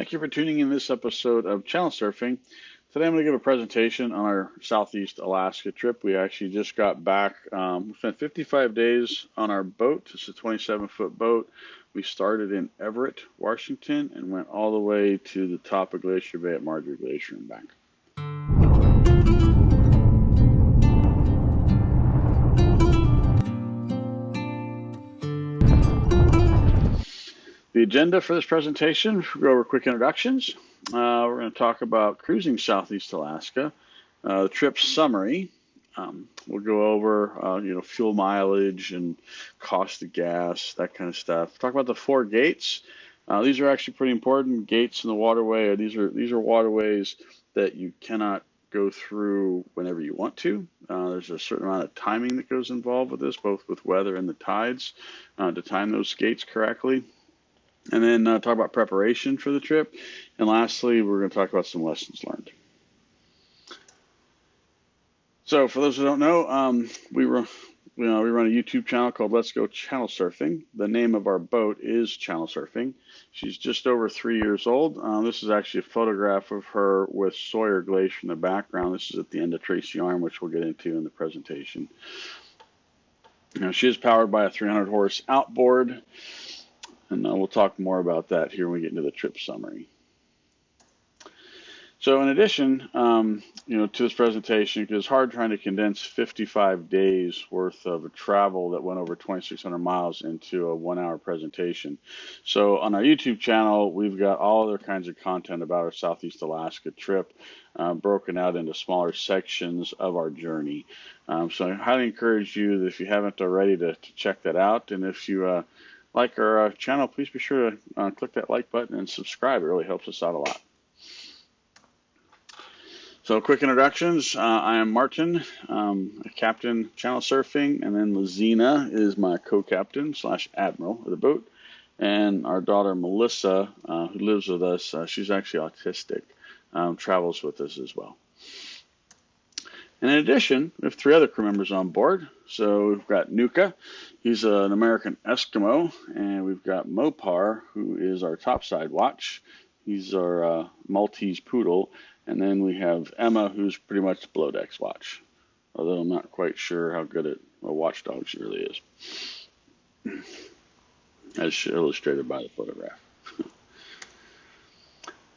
Thank you for tuning in this episode of Channel Surfing. Today I'm going to give a presentation on our Southeast Alaska trip. We actually just got back. We spent 55 days on our boat. It's a 27-foot boat. We started in Everett, Washington, and went all the way to the top of Glacier Bay at Margerie Glacier and back. The agenda for this presentation, we'll go over quick introductions. We're going to talk about cruising Southeast Alaska, the trip summary. We'll go over, fuel mileage and cost of gas, that kind of stuff. Talk about the 4 gates. These are actually pretty important. Gates in the waterway. These are waterways that you cannot go through whenever you want to. There's a certain amount of timing that goes involved with this, both with weather and the tides, to time those gates correctly. And then talk about preparation for the trip. And lastly, we're going to talk about some lessons learned. So for those who don't know, we run a YouTube channel called Let's Go Channel Surfing. The name of our boat is Channel Surfing. She's just over 3 years old. This is actually a photograph of her with Sawyer Glacier in the background. This is at the end of Tracy Arm, which we'll get into in the presentation. She is powered by a 300-horse outboard. And we'll talk more about that here when we get into the trip summary. So in addition, to this presentation, because it's hard trying to condense 55 days worth of travel that went over 2,600 miles into a 1-hour presentation. So on our YouTube channel, we've got all other kinds of content about our Southeast Alaska trip, broken out into smaller sections of our journey. So I highly encourage you that if you haven't already to check that out. And if you like our channel, please be sure to click that like button and subscribe. It really helps us out a lot. So quick introductions. I am Martin, a captain channel surfing, and then Lazina is my co-captain / admiral of the boat. And our daughter Melissa, who lives with us, she's actually autistic, travels with us as well. And in addition, we have 3 other crew members on board. So we've got Nuka, he's an American Eskimo, and we've got Mopar, who is our topside watch. He's our Maltese poodle, and then we have Emma, who's pretty much below decks watch. Although I'm not quite sure how good at a watchdog she really is, as illustrated by the photograph.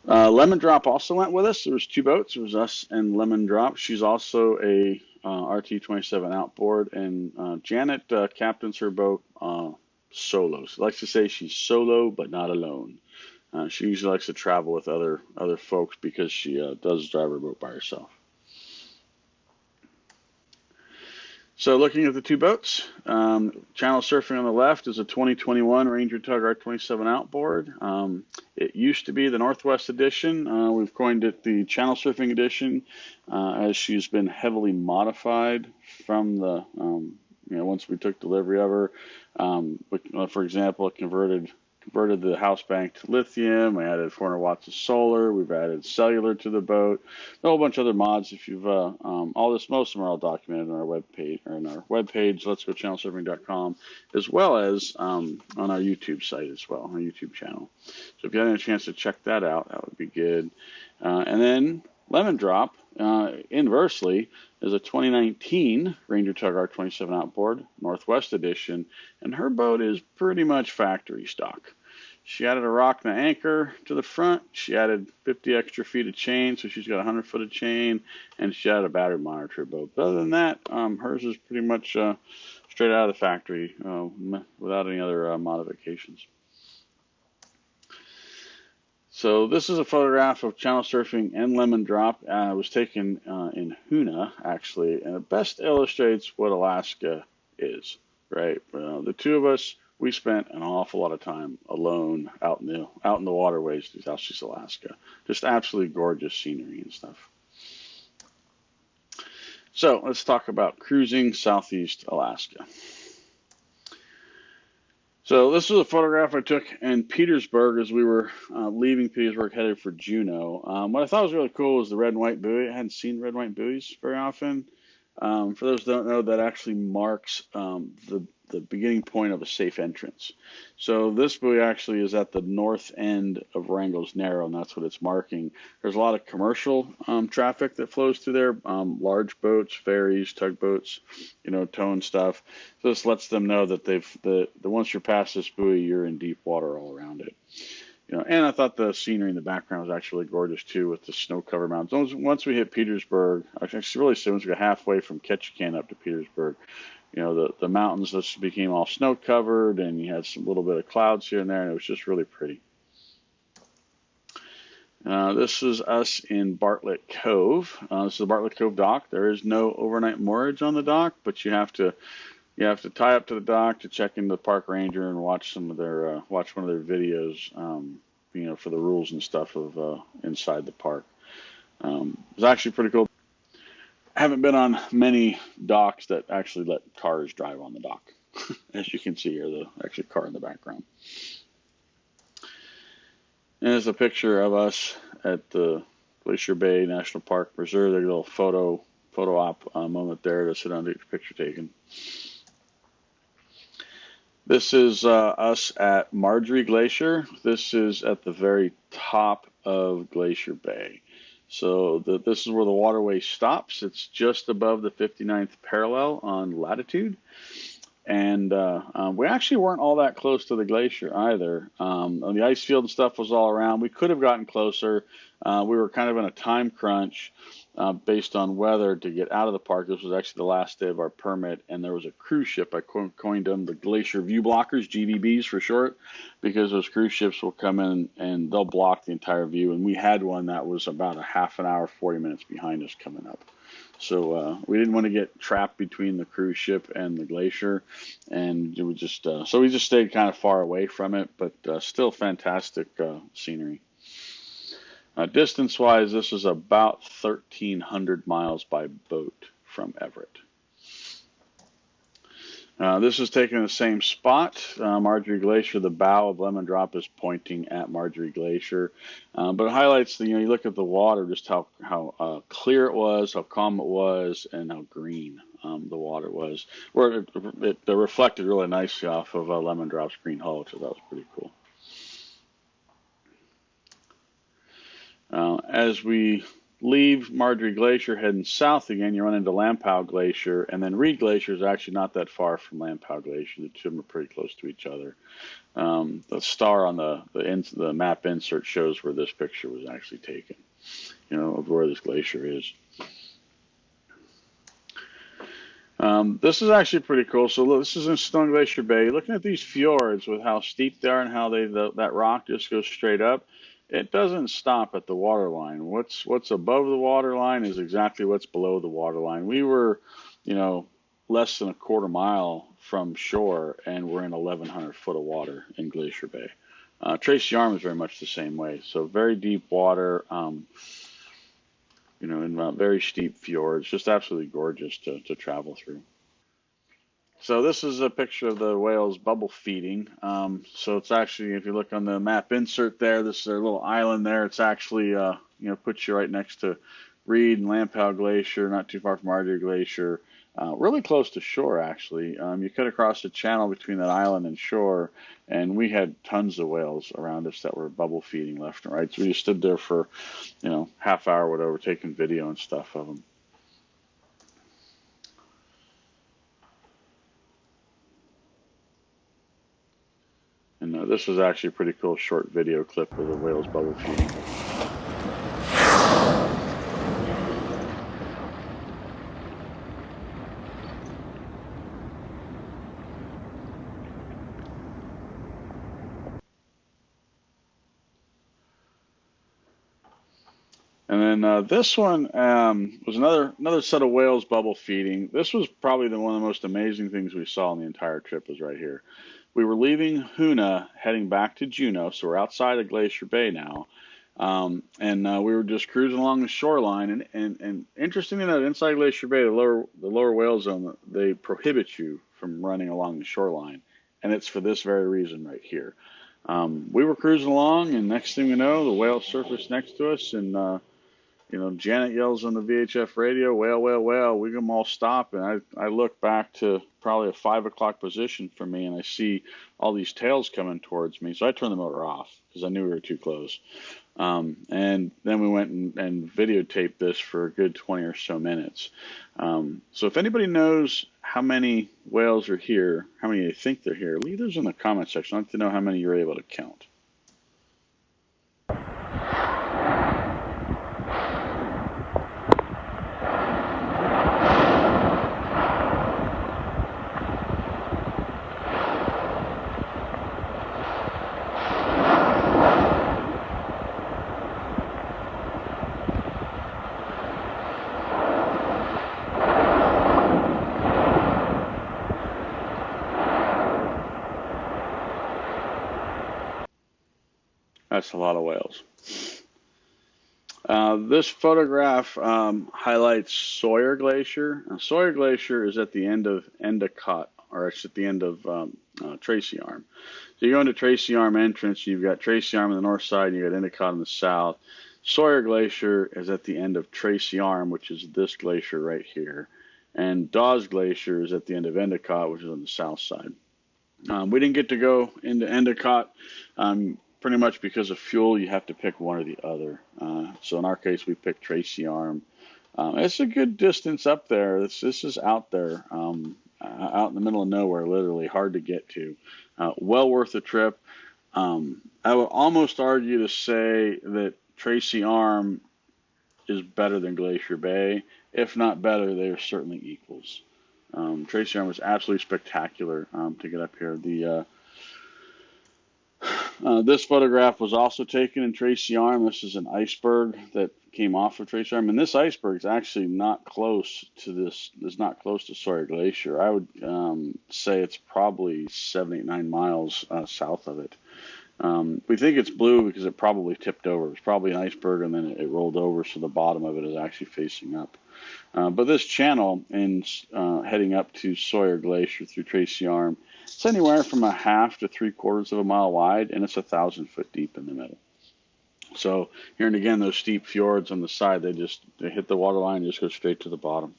Lemon Drop also went with us. There was 2 boats. It was us and Lemon Drop. She's also a RT-27 outboard, and Janet captains her boat solo. She likes to say she's solo but not alone. She usually likes to travel with other folks because she does drive her boat by herself. So looking at the 2 boats, Channel Surfing on the left is a 2021 Ranger Tug R27 outboard. It used to be the Northwest edition. We've coined it the Channel Surfing edition, as she's been heavily modified from the, once we took delivery of her. For example, it converted the house bank to lithium. We added 400 watts of solar. We've added cellular to the boat. A whole bunch of other mods. If you've most of them are all documented on our webpage, letsgochannelsurfing.com, as well as on our YouTube site as well, our YouTube channel. So if you had a chance to check that out, that would be good. And then Lemon Drop, inversely, is a 2019 Ranger Tug R27 outboard, Northwest edition, and her boat is pretty much factory stock. She added a rock and an anchor to the front. She added 50 extra feet of chain, so she's got 100 foot of chain, and she added a battery monitor to her boat. But other than that, hers is pretty much straight out of the factory, without any other modifications. So this is a photograph of Channel Surfing and Lemon Drop. It was taken in Hoonah, actually, and it best illustrates what Alaska is, right? The 2 of us, we spent an awful lot of time alone out in the waterways of Southeast Alaska. Just absolutely gorgeous scenery and stuff. So let's talk about cruising Southeast Alaska. So this was a photograph I took in Petersburg as we were leaving Petersburg, headed for Juneau. What I thought was really cool was the red and white buoy. I hadn't seen red and white buoys very often. For those who don't know, that actually marks the the beginning point of a safe entrance. So this buoy actually is at the north end of Wrangell's Narrow, and that's what it's marking. There's a lot of commercial traffic that flows through there, large boats, ferries, tugboats, towing stuff. So this lets them know that once you're past this buoy, you're in deep water all around it. And I thought the scenery in the background was actually gorgeous too, with the snow-covered mountains. Once we hit Petersburg, I should really say once we got halfway from Ketchikan up to Petersburg, the mountains just became all snow-covered, and you had some little bit of clouds here and there, and it was just really pretty. This is us in Bartlett Cove. This is the Bartlett Cove dock. There is no overnight moorage on the dock, but you have to tie up to the dock to check into the park ranger and watch one of their videos, for the rules and stuff of inside the park. It was actually pretty cool. I haven't been on many docks that actually let cars drive on the dock. As you can see here, the actual car in the background. And there's a picture of us at the Glacier Bay National Park Reserve. There's a little photo op moment there to sit down and get your picture taken. This is us at Margerie Glacier. This is at the very top of Glacier Bay. So this is where the waterway stops. It's just above the 59th parallel on latitude. And we actually weren't all that close to the glacier either. The ice field and stuff was all around. We could have gotten closer. We were kind of in a time crunch based on weather to get out of the park. This was actually the last day of our permit, and there was a cruise ship. I coined them the Glacier View Blockers, GVBs for short, because those cruise ships will come in and they'll block the entire view. And we had one that was about a half an hour, 40 minutes behind us coming up. So we didn't want to get trapped between the cruise ship and the glacier, and it was just so we just stayed kind of far away from it, but still fantastic scenery. Distance-wise, this is about 1,300 miles by boat from Everett. This is taken in the same spot, Margerie Glacier. The bow of Lemon Drop is pointing at Margerie Glacier, but it highlights you look at the water, just how clear it was, how calm it was, and how green the water was. Where it reflected really nicely off of Lemon Drop's green hull, so that was pretty cool. As we leave Margerie Glacier heading south again, you run into Lampow Glacier, and then Reed Glacier is actually not that far from Lampow Glacier. The two of them are pretty close to each other. The star on the map insert shows where this picture was actually taken, of where this glacier is. This is actually pretty cool. So look, this is in Stone Glacier Bay. Looking at these fjords with how steep they are and how that rock just goes straight up. It doesn't stop at the water line. What's above the water line is exactly what's below the water line. We were, less than a quarter mile from shore, and we're in 1,100 foot of water in Glacier Bay. Tracy Arm is very much the same way. So very deep water, in very steep fjords. Just absolutely gorgeous to travel through. So this is a picture of the whales bubble feeding. So it's actually, if you look on the map insert there, this is their little island there. It's actually, puts you right next to Reed and Lampow Glacier, not too far from Margerie Glacier, really close to shore, actually. You cut across the channel between that island and shore, and we had tons of whales around us that were bubble feeding left and right. So we just stood there for, half hour, whatever, taking video and stuff of them. And this was actually a pretty cool short video clip of the whales bubble feeding. And then this one was another set of whales bubble feeding. This was probably one of the most amazing things we saw on the entire trip was right here. We were leaving Hoonah, heading back to Juneau, so we're outside of Glacier Bay now, and we were just cruising along the shoreline. And interestingly enough, inside Glacier Bay, the lower whale zone, they prohibit you from running along the shoreline, and it's for this very reason right here. We were cruising along, and next thing we know, the whale surfaced next to us, and Janet yells on the VHF radio, whale, whale, whale. We can all stop. And I look back to probably a 5 o'clock position for me, and I see all these tails coming towards me. So I turned the motor off because I knew we were too close. And then we went and videotaped this for a good 20 or so minutes. So if anybody knows how many whales are here, how many they think they're here, leave those in the comment section. I'd like to know how many you're able to count. That's a lot of whales. This photograph highlights Sawyer Glacier. Sawyer Glacier is at the end of Endicott, or it's at the end of Tracy Arm. So you go into Tracy Arm Entrance, you've got Tracy Arm on the north side, and you've got Endicott on the south. Sawyer Glacier is at the end of Tracy Arm, which is this glacier right here. And Dawes Glacier is at the end of Endicott, which is on the south side. We didn't get to go into Endicott. Pretty much because of fuel, you have to pick one or the other. So in our case, we picked Tracy Arm. It's a good distance up there. This is out there, out in the middle of nowhere, literally hard to get to. Well worth the trip. I would almost argue to say that Tracy Arm is better than Glacier Bay. If not better, they are certainly equals. Tracy Arm was absolutely spectacular to get up here. This photograph was also taken in Tracy Arm. This is an iceberg that came off of Tracy Arm, and this iceberg is actually not close to this. It's not close to Sawyer Glacier. I would say it's probably 7, 8, 9 miles south of it. We think it's blue because it probably tipped over. It's probably an iceberg, and then it rolled over, so the bottom of it is actually facing up. But this channel, heading up to Sawyer Glacier through Tracy Arm, it's anywhere from a half to 3/4 of a mile wide, and it's 1,000 foot deep in the middle. So here and again, those steep fjords on the side, they hit the water line and just go straight to the bottom.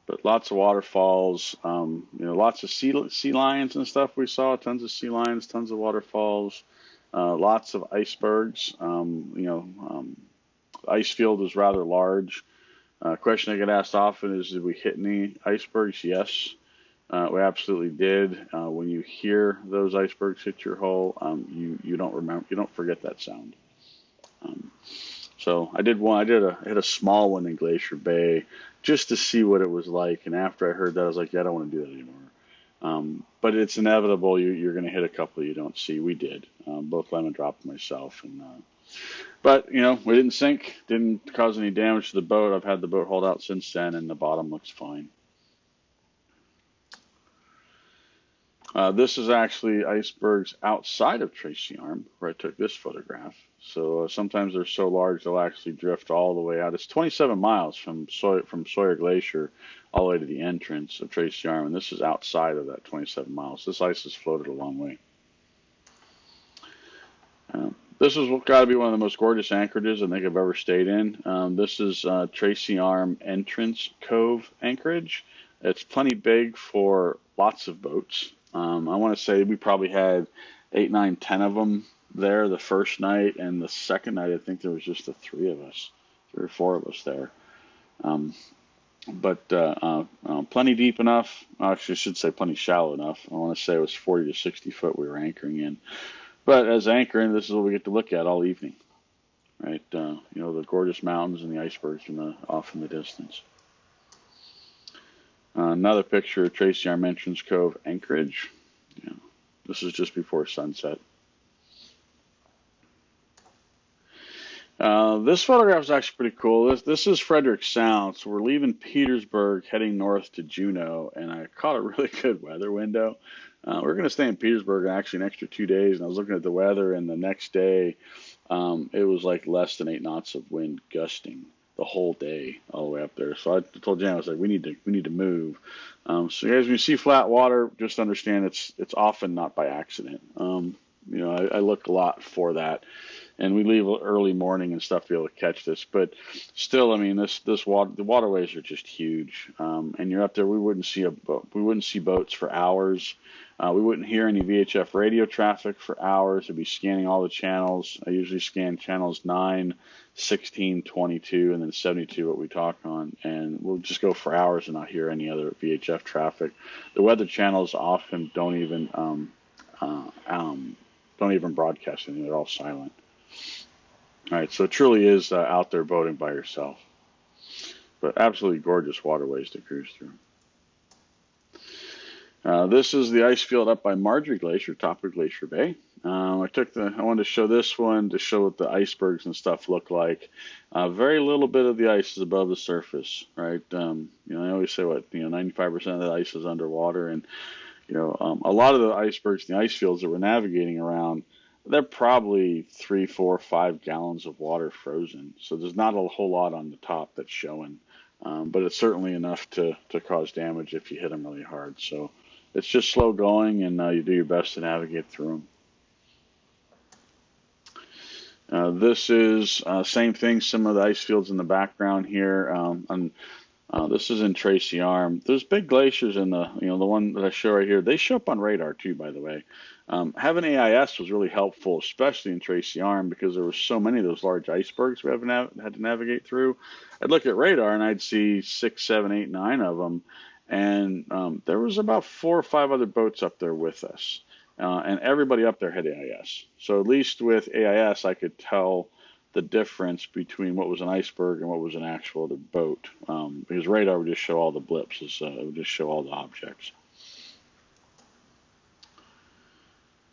But lots of waterfalls, lots of sea lions and stuff we saw, tons of sea lions, tons of waterfalls, lots of icebergs. The ice field is rather large. Question I get asked often is, did we hit any icebergs? Yes, we absolutely did. When you hear those icebergs hit your hull, you don't forget that sound. So I hit a small one in Glacier Bay just to see what it was like. And after I heard that, I was like, yeah, I don't want to do that anymore. But it's inevitable. You're going to hit a couple you don't see. We did. Both Lemon dropped myself. But we didn't sink, didn't cause any damage to the boat. I've had the boat hauled out since then, and the bottom looks fine. This is actually icebergs outside of Tracy Arm, where I took this photograph. So sometimes they're so large they'll actually drift all the way out. It's 27 miles from Sawyer Glacier all the way to the entrance of Tracy Arm, and this is outside of that 27 miles. This ice has floated a long way. This has got to be one of the most gorgeous anchorages I think I've ever stayed in. This is Tracy Arm Entrance Cove anchorage. It's plenty big for lots of boats. I want to say we probably had 8, 9, 10 of them there the first night, and the second night I think there was just the 3 or 4 of us there. But plenty deep enough. Actually, I should say plenty shallow enough. I want to say it was 40 to 60 foot we were anchoring in. But as anchoring, this is what we get to look at all evening, right? The gorgeous mountains and the icebergs off in the distance. Another picture of Tracy Arm Entrance Cove anchorage. This is just before sunset. This photograph is actually pretty cool. This is Frederick Sound, so we're leaving Petersburg, heading north to Juneau, and I caught a really good weather window. We're going to stay in Petersburg actually an extra 2 days, and I was looking at the weather, and the next day it was like less than 8 knots of wind gusting the whole day all the way up there. So I told Jan, I was like, we need to move. So guys, when you see flat water, just understand it's often not by accident. I look a lot for that. and we leave early morning and stuff to be able to catch this. But still, I mean, the waterways are just huge, and you're up there. We wouldn't see boats for hours. We wouldn't hear any VHF radio traffic for hours. I'd be scanning all the channels. I usually scan channels 9, 16, 22, and then 72, what we talk on, and we'll just go for hours and not hear any other VHF traffic. The weather channels often don't even broadcast anything. They're all silent. All right, so it truly is out there boating by yourself, but absolutely gorgeous waterways to cruise through. This is the ice field up by Margerie Glacier, top of Glacier Bay. I wanted to show this one to show what the icebergs and stuff look like. Very little bit of the ice is above the surface, right? I always say 95% of the ice is underwater, and a lot of the icebergs and the ice fields that we're navigating around, they're probably 3, 4, 5 gallons of water frozen. So there's not a whole lot on the top that's showing, but it's certainly enough to cause damage if you hit them really hard. So it's just slow going, and you do your best to navigate through them. This is same thing, some of the ice fields in the background here. This is in Tracy Arm. There's big glaciers in the one that I show right here. They show up on radar too, by the way. Having AIS was really helpful, especially in Tracy Arm, because there were so many of those large icebergs we had to navigate through. I'd look at radar and I'd see 6, 7, 8, 9 of them. And there was about 4 or 5 other boats up there with us, and everybody up there had AIS. So at least with AIS, I could tell the difference between what was an iceberg and what was an actual other boat, because radar would just show all the blips, it would just show all the objects.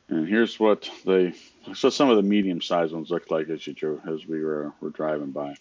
And here's what some of the medium-sized ones looked like as we were driving by.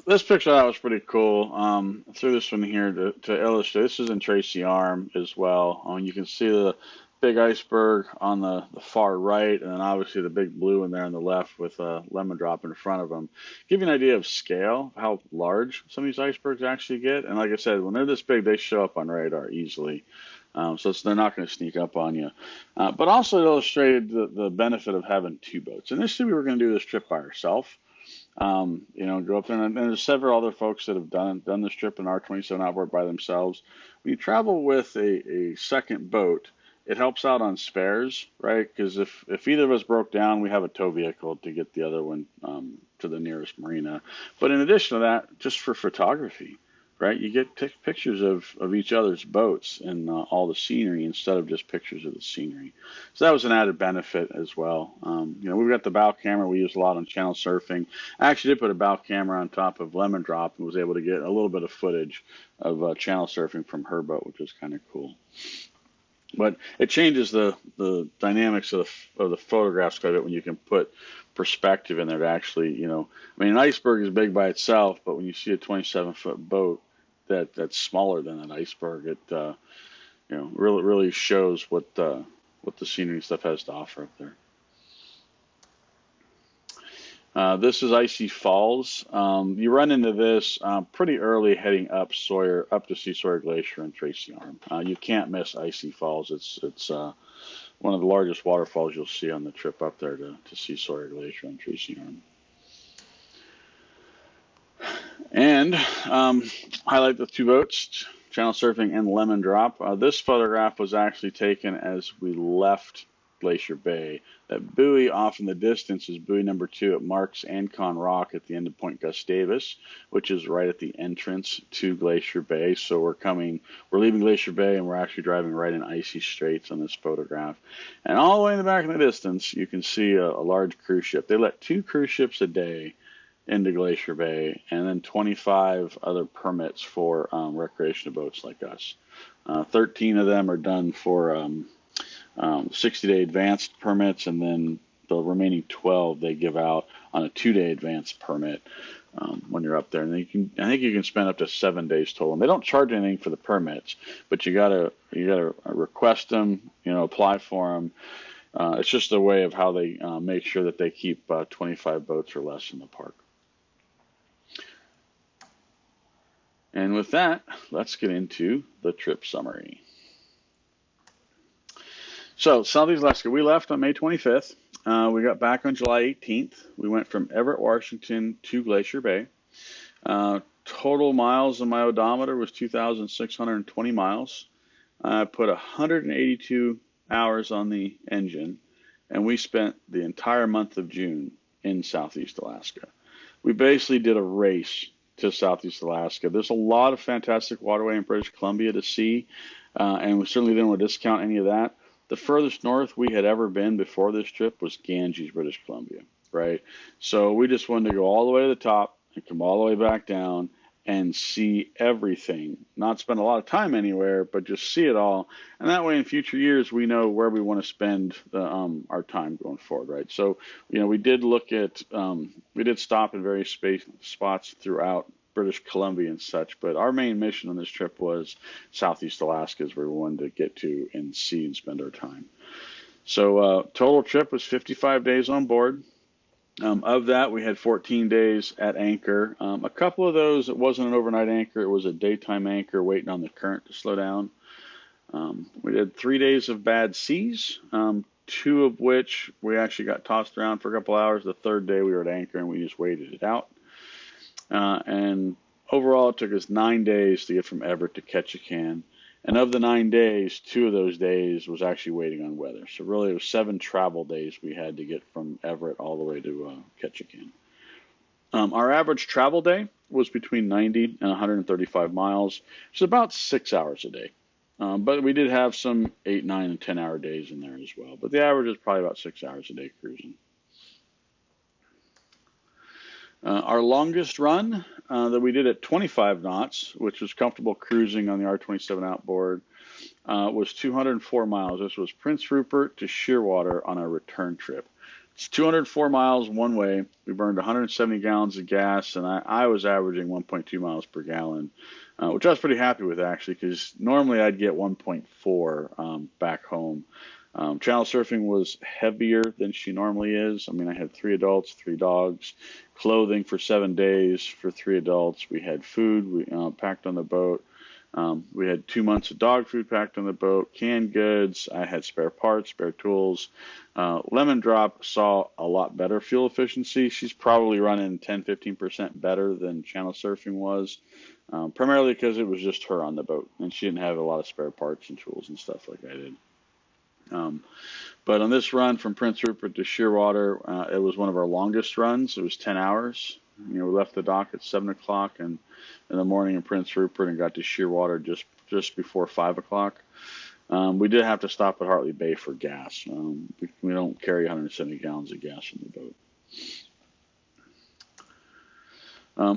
This picture I thought was pretty cool. I threw this one here to illustrate. This is in Tracy Arm as well. You can see the big iceberg on the far right, and then obviously the big blue in there on the left with a lemon drop in front of them. Give you an idea of scale, how large some of these icebergs actually get. And like I said, when they're this big, they show up on radar easily. So they're not going to sneak up on you. But also it illustrated the benefit of having 2 boats. Initially, we were going to do this trip by ourselves. Go up there, and there's several other folks that have done this trip in R27 Outboard by themselves. When you travel with a second boat, it helps out on spares, right? Because if either of us broke down, we have a tow vehicle to get the other one to the nearest marina. But in addition to that, just for photography, right? You get pictures of each other's boats and all the scenery instead of just pictures of the scenery. So that was an added benefit as well. We've got the bow camera we use a lot on channel surfing. I actually did put a bow camera on top of Lemon Drop and was able to get a little bit of footage of channel surfing from her boat, which was kind of cool. But it changes the dynamics of the photographs quite a bit when you can put perspective in there to actually, an iceberg is big by itself, but when you see a 27-foot boat that's smaller than an iceberg, it really shows what the scenery stuff has to offer up there. This is Icy Falls. You run into this pretty early heading up to see Sawyer Glacier and Tracy Arm. You can't miss Icy Falls. It's one of the largest waterfalls you'll see on the trip up there to see Sawyer Glacier and Tracy Arm. And highlight the 2 boats, channel surfing and Lemon Drop. This photograph was actually taken as we left Glacier Bay. That buoy off in the distance is buoy number 2 at Marks Ancon Rock at the end of Point Gustavus, which is right at the entrance to Glacier Bay. So we're leaving Glacier Bay and we're actually driving right in icy straits on this photograph. And all the way in the back in the distance, you can see a large cruise ship. They let 2 cruise ships a day into Glacier Bay, and then 25 other permits for recreational boats like us. 13 of them are done for 60-day advanced permits, and then the remaining 12 they give out on a 2-day advanced permit. when you're up there. And I think you can spend up to 7 days total. And they don't charge anything for the permits, but you gotta request them, apply for them. It's just a way of how they make sure that they keep 25 boats or less in the park. And with that, let's get into the trip summary. So, Southeast Alaska, we left on May 25th. We got back on July 18th. We went from Everett, Washington to Glacier Bay. Total miles on my odometer was 2,620 miles. I put 182 hours on the engine, and we spent the entire month of June in Southeast Alaska. We basically did a race to Southeast Alaska. There's a lot of fantastic waterway in British Columbia to see, and we certainly didn't want to discount any of that. The furthest north we had ever been before this trip was Ganges, British Columbia, right? So we just wanted to go all the way to the top and come all the way back down and see everything. Not spend a lot of time anywhere, but just see it all. And that way in future years, we know where we want to spend our time going forward, right? So, we did look at, we did stop in various spots throughout British Columbia and such, but our main mission on this trip was Southeast Alaska is where we wanted to get to and see and spend our time. So total trip was 55 days on board. Of that, we had 14 days at anchor. A couple of those, it wasn't an overnight anchor. It was a daytime anchor waiting on the current to slow down. We did 3 days of bad seas, 2 of which we actually got tossed around for a couple hours. The third day we were at anchor and we just waited it out. And overall, it took us 9 days to get from Everett to Ketchikan. And of the 9 days, 2 of those days was actually waiting on weather. So really, it was 7 travel days we had to get from Everett all the way to Ketchikan. Our average travel day was between 90 and 135 miles, which is about 6 hours a day. But we did have some 8, 9, and 10-hour days in there as well. But the average is probably about 6 hours a day cruising. Our longest run that we did at 25 knots, which was comfortable cruising on the R27 outboard, was 204 miles. This was Prince Rupert to Shearwater on our return trip. It's 204 miles one way. We burned 170 gallons of gas, and I was averaging 1.2 miles per gallon, which I was pretty happy with, actually, because normally I'd get 1.4 back home. Channel surfing was heavier than she normally is. I mean, I had 3 adults, 3 dogs, clothing for 7 days for 3 adults. We had food we packed on the boat. We had 2 months of dog food packed on the boat, canned goods. I had spare parts, spare tools. Lemon Drop saw a lot better fuel efficiency. She's probably running 10-15% better than channel surfing was, primarily because it was just her on the boat, and she didn't have a lot of spare parts and tools and stuff like I did. But on this run from Prince Rupert to Shearwater, it was one of our longest runs. It was 10 hours. We left the dock at 7 o'clock in the morning in Prince Rupert and got to Shearwater just before 5 o'clock. We did have to stop at Hartley Bay for gas. We don't carry 170 gallons of gas in the boat.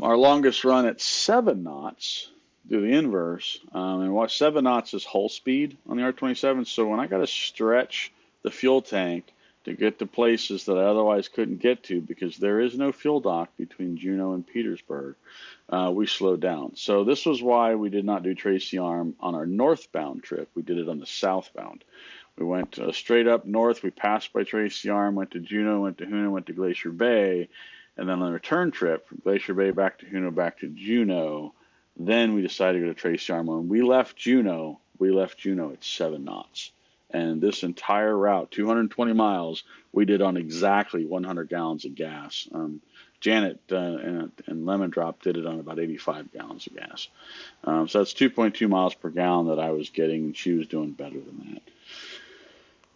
Our longest run at 7 knots, do the inverse, and 7 knots is hull speed on the R27. So when I got to stretch the fuel tank to get to places that I otherwise couldn't get to because there is no fuel dock between Juneau and Petersburg, we slowed down. So this was why we did not do Tracy Arm on our northbound trip. We did it on the southbound. We went straight up north. We passed by Tracy Arm, went to Juneau, went to Hoonah, went to Glacier Bay, and then on the return trip from Glacier Bay back to Hoonah, back to Juneau, then we decided to go to Tracy Arm. When we left Juneau at 7 knots. And this entire route, 220 miles, we did on exactly 100 gallons of gas. Janet and Lemon Drop did it on about 85 gallons of gas. So that's 2.2 miles per gallon that I was getting, and she was doing better than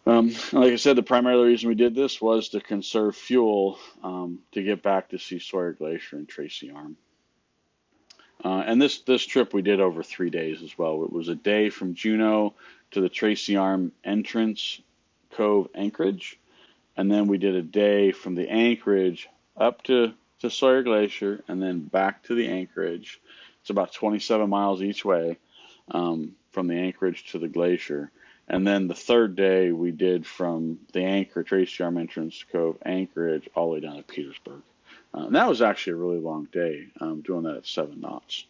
that. Like I said, the primary reason we did this was to conserve fuel to get back to see Sawyer Glacier and Tracy Arm. And this trip we did over 3 days as well. It was a day from Juneau to the Tracy Arm Entrance Cove Anchorage, and then we did a day from the Anchorage up to Sawyer Glacier and then back to the Anchorage. It's about 27 miles each way from the Anchorage to the glacier. And then the third day we did from the Tracy Arm Entrance Cove Anchorage all the way down to Petersburg. And that was actually a really long day, doing that at 7 knots.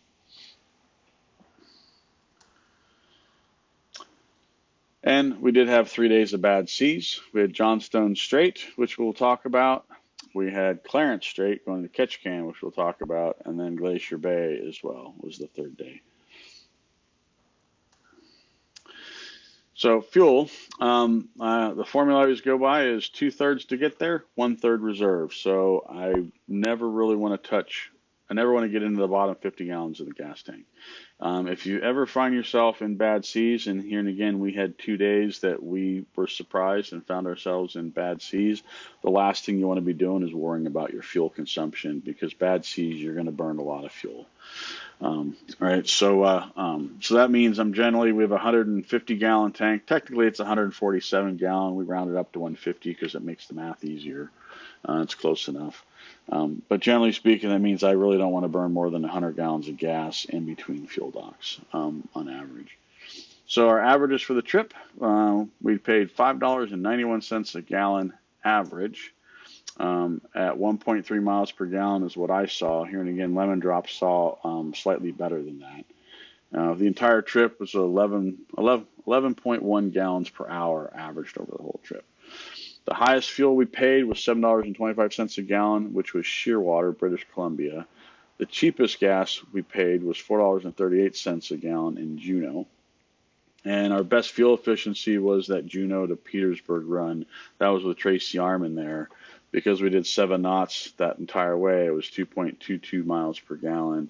And we did have 3 days of bad seas. We had Johnstone Strait, which we'll talk about. We had Clarence Strait going to Ketchikan, which we'll talk about. And then Glacier Bay as well was the 3rd day. So fuel, the formula I always go by is 2/3 to get there, 1/3 reserve. So I never really want to I never want to get into the bottom 50 gallons of the gas tank. If you ever find yourself in bad seas, and here and again we had 2 days that we were surprised and found ourselves in bad seas, the last thing you want to be doing is worrying about your fuel consumption, because bad seas, you're going to burn a lot of fuel. Right, so that means we have a 150 gallon tank. Technically it's 147 gallon. We round it up to 150 because it makes the math easier. It's close enough. But generally speaking, that means I really don't want to burn more than 100 gallons of gas in between fuel docks on average. So our averages for the trip, we paid $5.91 a gallon average. At 1.3 miles per gallon is what I saw. Here and again, Lemon Drop saw slightly better than that. The entire trip was 11.1 gallons per hour averaged over the whole trip. The highest fuel we paid was $7.25 a gallon, which was Shearwater, British Columbia. The cheapest gas we paid was $4.38 a gallon in Juneau. And our best fuel efficiency was that Juneau to Petersburg run. That was with Tracy Armin there. Because we did 7 knots that entire way, it was 2.22 miles per gallon.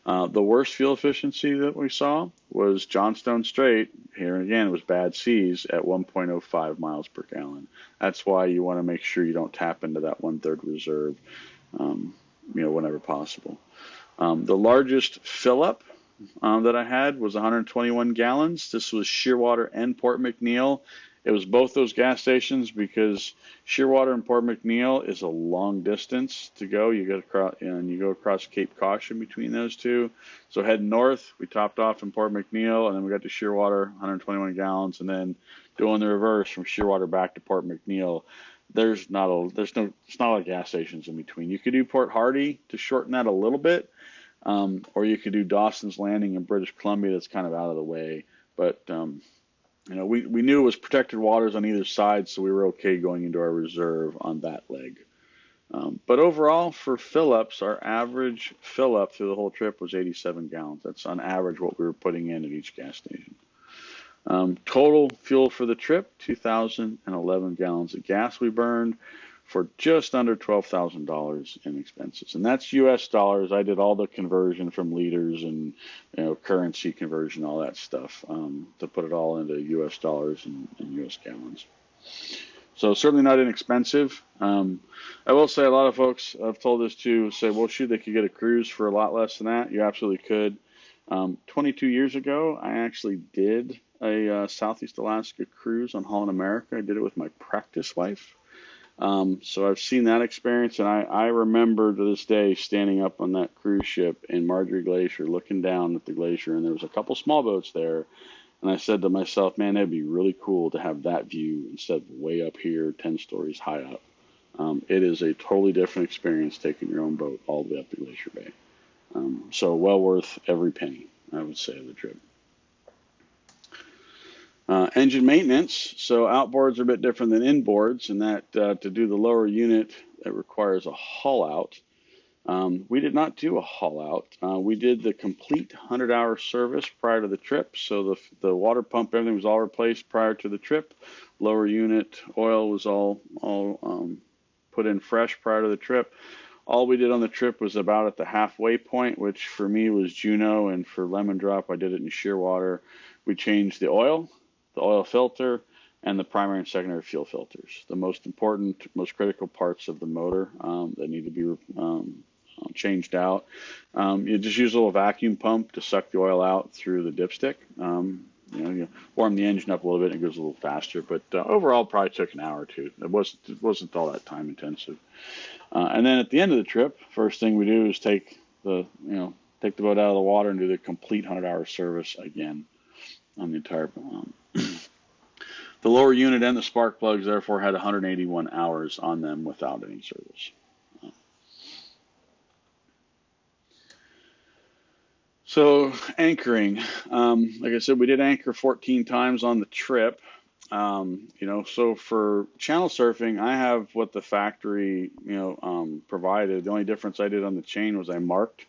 The worst fuel efficiency that we saw was Johnstone Strait. Here again, it was bad seas at 1.05 miles per gallon. That's why you want to make sure you don't tap into that 1/3 reserve, whenever possible. The largest fill up that I had was 121 gallons. This was Shearwater and Port McNeill. It was both those gas stations because Shearwater and Port McNeill is a long distance to go. You go across Cape Caution between those two. So heading north, we topped off in Port McNeill, and then we got to Shearwater, 121 gallons, and then doing the reverse from Shearwater back to Port McNeill. It's not a lot of gas stations in between. You could do Port Hardy to shorten that a little bit, or you could do Dawson's Landing in British Columbia. That's kind of out of the way, but we knew it was protected waters on either side, so we were okay going into our reserve on that leg. But overall, for fill-ups, our average fill-up through the whole trip was 87 gallons. That's on average what we were putting in at each gas station. Total fuel for the trip, 2,011 gallons of gas we burned for just under $12,000 in expenses. And that's U.S. dollars. I did all the conversion from liters and currency conversion, all that stuff, to put it all into U.S. dollars and U.S. gallons. So certainly not inexpensive. I will say a lot of folks have told us to say, well, shoot, they could get a cruise for a lot less than that. You absolutely could. 22 years ago, I actually did a Southeast Alaska cruise on Holland America. I did it with my practice wife. So I've seen that experience, and I remember to this day standing up on that cruise ship in Margerie Glacier, looking down at the glacier, and there was a couple small boats there, and I said to myself, man, that'd be really cool to have that view instead of way up here, 10 stories high up. It is a totally different experience taking your own boat all the way up to Glacier Bay. So well worth every penny, I would say, of the trip. Engine maintenance. So outboards are a bit different than inboards in that to do the lower unit, it requires a haul out. We did not do a haul out. We did the complete 100-hour service prior to the trip. So the water pump, everything was all replaced prior to the trip. Lower unit oil was all put in fresh prior to the trip. All we did on the trip was about at the halfway point, which for me was Juneau, and for Lemon Drop, I did it in Shearwater. We changed the oil filter, and the primary and secondary fuel filters. The most important, most critical parts of the motor that need to be changed out. You just use a little vacuum pump to suck the oil out through the dipstick. You warm the engine up a little bit and it goes a little faster, but overall probably took an hour or two. It wasn't all that time intensive. And then at the end of the trip, first thing we do is take the boat out of the water and do the complete 100-hour service again on the entire. The lower unit and the spark plugs therefore had 181 hours on them without any service. So anchoring, like I said, we did anchor 14 times on the trip. So for channel surfing, I have what the factory, provided. The only difference I did on the chain was I marked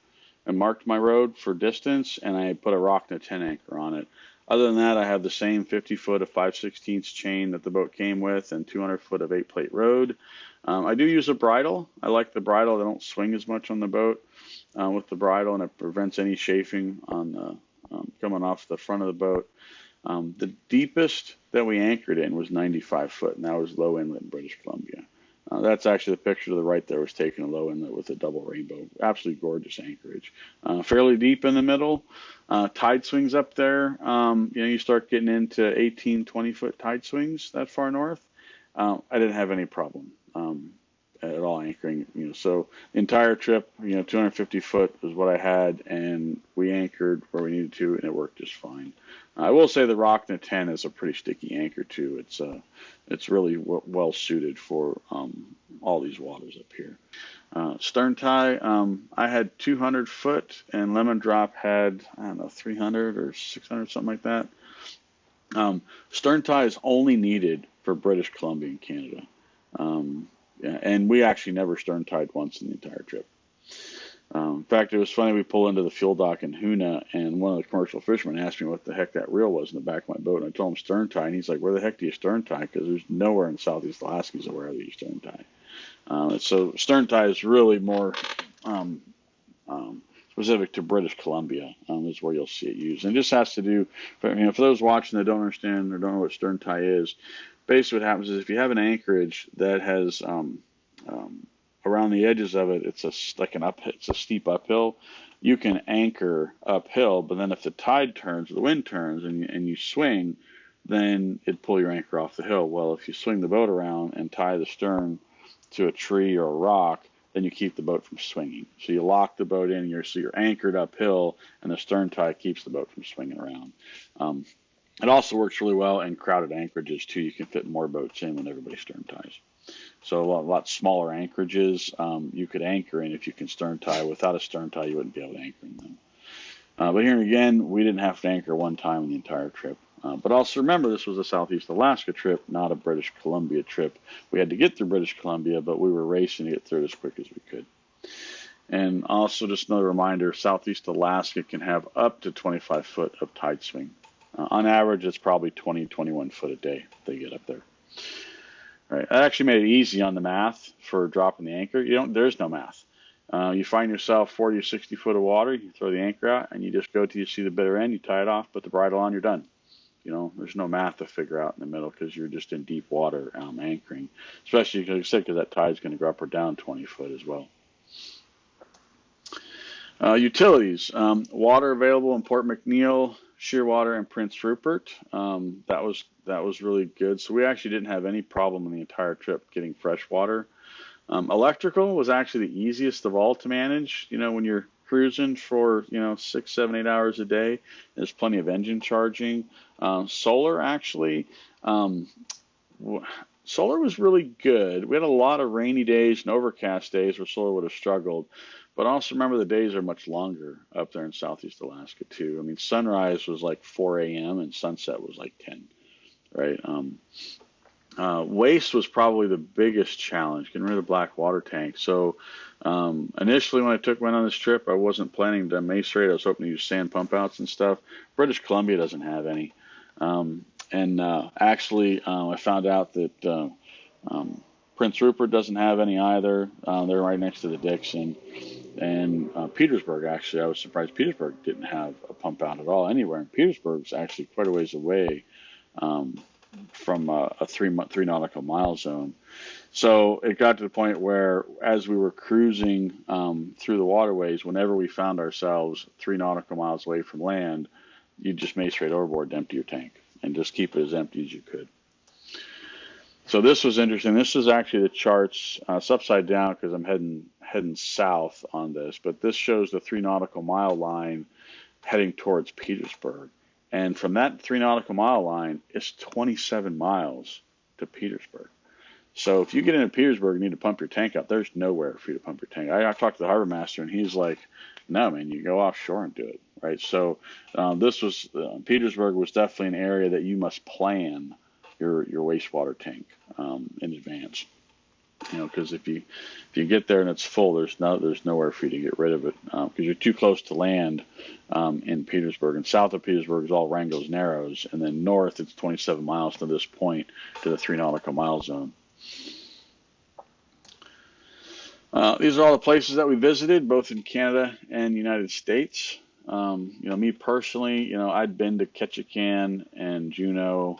my road for distance, and I put a rock and a 10 anchor on it. Other than that, I have the same 50 foot of 5/16 chain that the boat came with, and 200 foot of 8 plate rode. I do use a bridle. I like the bridle. They don't swing as much on the boat with the bridle, and it prevents any chafing on coming off the front of the boat. The deepest that we anchored in was 95 foot, and that was low inlet in British Columbia. That's actually the picture to the right there was taken a low inlet with a double rainbow. Absolutely gorgeous anchorage. Fairly deep in the middle. Tide swings up there. You start getting into 18, 20 foot tide swings that far north. I didn't have any problem at all anchoring. So the entire trip, 250 foot was what I had, and we anchored where we needed to, and it worked just fine. I will say the Rock and the 10 is a pretty sticky anchor too. It's really well suited for all these waters up here. Stern tie, I had 200 foot, and Lemon Drop had, I don't know, 300 or 600, something like that. Stern tie is only needed for British Columbia and Canada. And we actually never stern tied once in the entire trip. In fact, it was funny. We pulled into the fuel dock in Hoona, and one of the commercial fishermen asked me what the heck that reel was in the back of my boat. And I told him stern tie, and he's like, "Where the heck do you stern tie?" Because there's nowhere in Southeast Alaska is aware that you stern tie. So stern tie is really more specific to British Columbia, is where you'll see it used. And it just has to do, for those watching that don't understand or don't know what stern tie is, basically what happens is if you have an anchorage that has around the edges of it, it's a steep uphill. You can anchor uphill, but then if the tide turns or the wind turns and you swing, then it'd pull your anchor off the hill. Well, if you swing the boat around and tie the stern to a tree or a rock, then you keep the boat from swinging. So you lock the boat in, so you're anchored uphill, and the stern tie keeps the boat from swinging around. It also works really well in crowded anchorages too. You can fit more boats in when everybody stern ties. So a lot smaller anchorages you could anchor in if you can stern tie. Without a stern tie, you wouldn't be able to anchor in them. But here again, we didn't have to anchor one time in the entire trip. But also remember, this was a Southeast Alaska trip, not a British Columbia trip. We had to get through British Columbia, but we were racing to get through it as quick as we could. And also just another reminder, Southeast Alaska can have up to 25 foot of tide swing. On average, it's probably 20, 21 foot a day they get up there. All right, that actually made it easy on the math for dropping the anchor. There's no math. You find yourself 40 or 60 foot of water, you throw the anchor out, and you just go till you see the bitter end, you tie it off, put the bridle on, you're done. There's no math to figure out in the middle because you're just in deep water anchoring, especially, like I said, because that tide's going to go up or down 20 foot as well. Utilities, water available in Port McNeill, Shearwater, and Prince Rupert. That was really good. So we actually didn't have any problem in the entire trip getting fresh water. Electrical was actually the easiest of all to manage. When you're cruising for 6, 7, 8 hours a day, there's plenty of engine charging. Solar actually, solar was really good. We had a lot of rainy days and overcast days where solar would have struggled. But also remember the days are much longer up there in Southeast Alaska too. I mean, sunrise was like 4 a.m. and sunset was like 10, right? Waste was probably the biggest challenge, getting rid of the black water tank. So initially when I went on this trip, I wasn't planning to mace rate. I was hoping to use sand pump outs and stuff. British Columbia doesn't have any. Actually, I found out that Prince Rupert doesn't have any either. They're right next to the Dixon. And Petersburg, actually, I was surprised Petersburg didn't have a pump out at all anywhere. And Petersburg's actually quite a ways away from a three nautical mile zone. So it got to the point where as we were cruising through the waterways, whenever we found ourselves 3 nautical miles away from land, you'd just mace right overboard to empty your tank and just keep it as empty as you could. So this was interesting. This is actually the charts. It's upside down because I'm heading south on this, but this shows the 3 nautical mile line heading towards Petersburg. And from that 3 nautical mile line, it's 27 miles to Petersburg. So if you get into Petersburg and need to pump your tank up, there's nowhere for you to pump your tank. I talked to the harbor master, and he's like, "No, man, you go offshore and do it." right? So this was Petersburg was definitely an area that you must plan your wastewater tank in advance. Because if you get there and it's full, there's nowhere for you to get rid of it because you're too close to land in Petersburg. And south of Petersburg is all Wrangell's Narrows, and then north it's 27 miles to this point to the 3 nautical mile zone. These are all the places that we visited, both in Canada and United States. Me personally, I'd been to Ketchikan and Juneau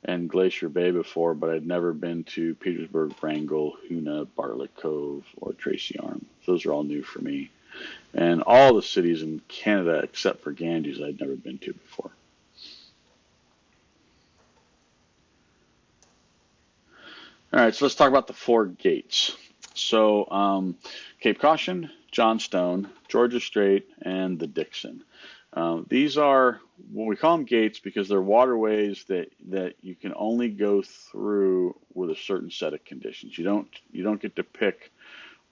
and Glacier Bay before, but I'd never been to Petersburg, Wrangell, Hoonah, Bartlett Cove, or Tracy Arm. Those are all new for me. And all the cities in Canada, except for Ganges, I'd never been to before. All right, so let's talk about the 4 gates. So Cape Caution, Johnstone, Georgia Strait, and the Dixon. These are what we call them gates because they're waterways that you can only go through with a certain set of conditions. You don't get to pick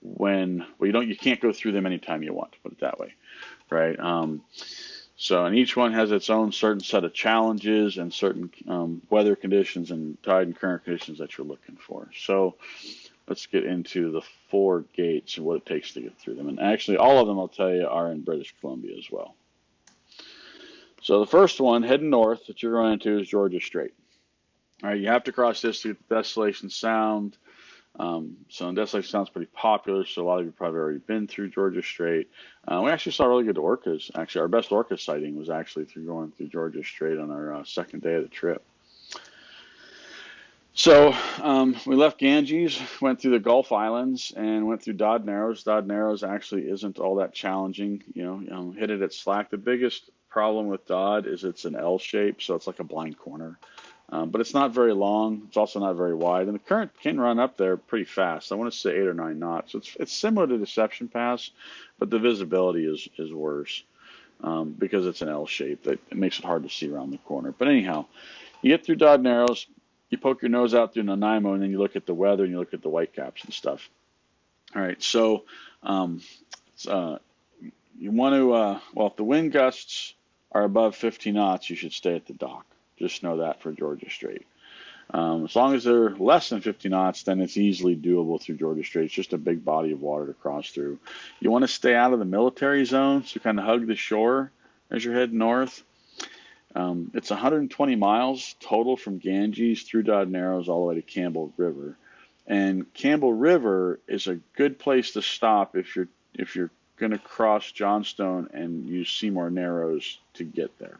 you can't go through them anytime you want, to put it that way, right? And each one has its own certain set of challenges and certain weather conditions and tide and current conditions that you're looking for. So let's get into the 4 gates and what it takes to get through them. And actually, all of them, I'll tell you, are in British Columbia as well. So the first one, heading north, that you're going into is Georgia Strait. All right, you have to cross this to get to Desolation Sound. Desolation Sound's pretty popular, so a lot of you probably already been through Georgia Strait. We actually saw really good orcas. Actually, our best orca sighting was actually going through Georgia Strait on our second day of the trip. So we left Ganges, went through the Gulf Islands, and went through Dodd Narrows. Dodd Narrows actually isn't all that challenging. Hit it at slack. The biggest problem with Dodd is it's an L shape, so it's like a blind corner. But it's not very long. It's also not very wide, and the current can run up there pretty fast. I want to say 8 or 9 knots. It's similar to Deception Pass, but the visibility is worse because it's an L shape. That it makes it hard to see around the corner. But anyhow, you get through Dodd Narrows. You poke your nose out through Nanaimo, and then you look at the weather and you look at the whitecaps and stuff. All right, so you want to, if the wind gusts are above 50 knots, you should stay at the dock. Just know that for Georgia Strait. As long as they're less than 50 knots, then it's easily doable through Georgia Strait. It's just a big body of water to cross through. You want to stay out of the military zone, so kind of hug the shore as you're heading north. It's 120 miles total from Ganges through Dodd Narrows all the way to Campbell River. And Campbell River is a good place to stop if you're going to cross Johnstone and use Seymour Narrows to get there.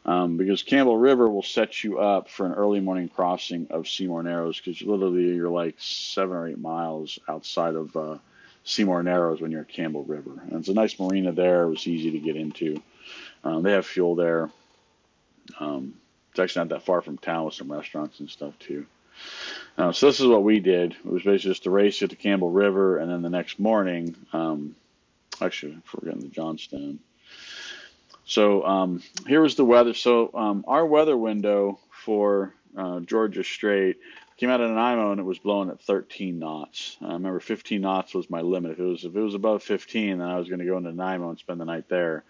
Because Campbell River will set you up for an early morning crossing of Seymour Narrows because literally you're like 7 or 8 miles outside of Seymour Narrows when you're at Campbell River. And it's a nice marina there. It was easy to get into. They have fuel there. It's actually not that far from town with some restaurants and stuff too. So this is what we did. It was basically just to race it to Campbell River, and then the next morning, actually, before getting to Johnstone. So here was the weather. So our weather window for Georgia Strait came out of Nanaimo, and it was blowing at 13 knots. I remember 15 knots was my limit. If it was above 15, then I was going to go into Nanaimo and spend the night there.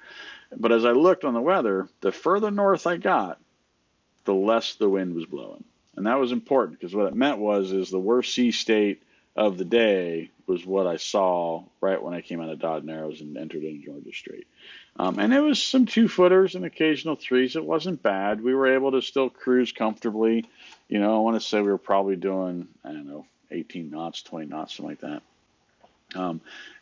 But as I looked on the weather, the further north I got, the less the wind was blowing. And that was important because what it meant is the worst sea state of the day was what I saw right when I came out of Dodd Narrows and entered into Georgia Strait. And it was some 2-footers and occasional 3s. It wasn't bad. We were able to still cruise comfortably. I want to say we were probably doing, 18 knots, 20 knots, something like that.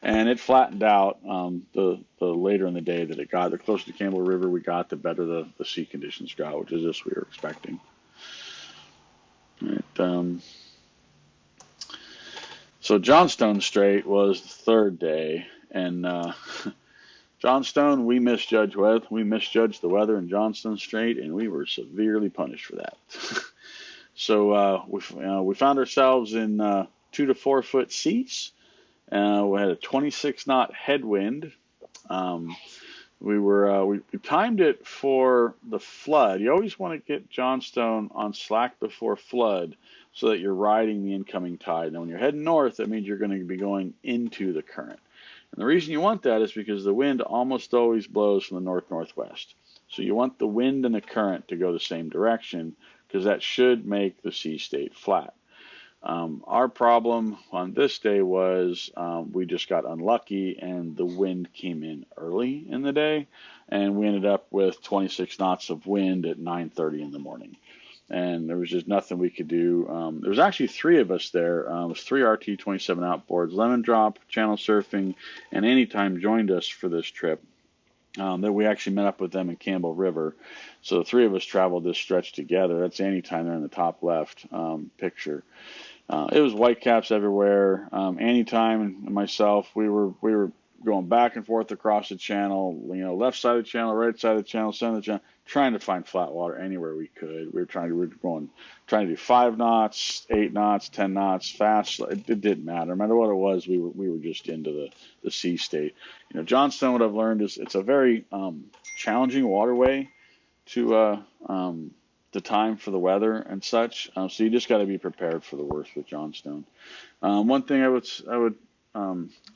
And it flattened out the later in the day that it got. The closer to Campbell River we got, the better the sea conditions got, which is just we were expecting. All right, so Johnstone Strait was the 3rd day, and Johnstone, we misjudged the weather in Johnstone Strait, and we were severely punished for that. So we found ourselves in 2 to 4 foot seas. We had a 26 knot headwind. We timed it for the flood. You always want to get Johnstone on slack before flood so that you're riding the incoming tide. Now, when you're heading north, that means you're going to be going into the current. And the reason you want that is because the wind almost always blows from the north-northwest. So you want the wind and the current to go the same direction because that should make the sea state flat. Our problem on this day was we just got unlucky and the wind came in early in the day, and we ended up with 26 knots of wind at 9:30 in the morning. And there was just nothing we could do. There was actually three of us there. It was three RT27 outboards. Lemon Drop, Channel Surfing, and Anytime joined us for this trip. That we actually met up with them in Campbell River. So the three of us traveled this stretch together. That's Anytime there in the top left picture. It was whitecaps everywhere. Anytime and myself, we were going back and forth across the channel, left side of the channel, right side of the channel, center of the channel, trying to find flat water anywhere we could. We were trying to do 5 knots, 8 knots, 10 knots, fast. It didn't matter. No matter what it was, we were just into the sea state. Johnstone, what I've learned is it's a very challenging waterway to time for the weather and such. So you just got to be prepared for the worst with Johnstone. One thing I would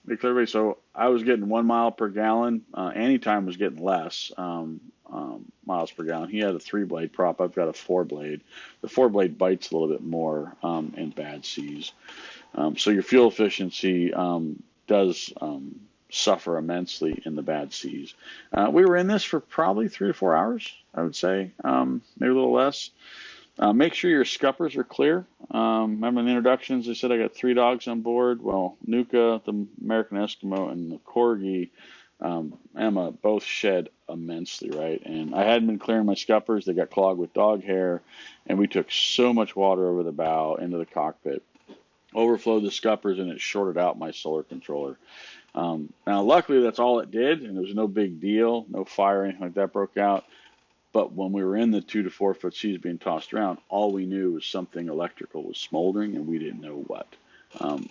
make clear, everybody, so I was getting 1 mile per gallon. Anytime was getting less miles per gallon. He had a 3-blade prop. I've got a 4-blade. The 4-blade bites a little bit more in bad seas. So your fuel efficiency does suffer immensely in the bad seas. We were in this for probably 3 to 4 hours, I would say, maybe a little less. Make sure your scuppers are clear. Remember in the introductions, I said I got 3 dogs on board. Well, Nuka, the American Eskimo, and the Corgi, Emma, both shed immensely, right? And I hadn't been clearing my scuppers. They got clogged with dog hair, and we took so much water over the bow into the cockpit. Overflowed the scuppers, and it shorted out my solar controller. Now, luckily, that's all it did, and there was no big deal. No fire or anything like that broke out. But when we were in the 2 to 4 foot seas being tossed around, all we knew was something electrical was smoldering, and we didn't know what.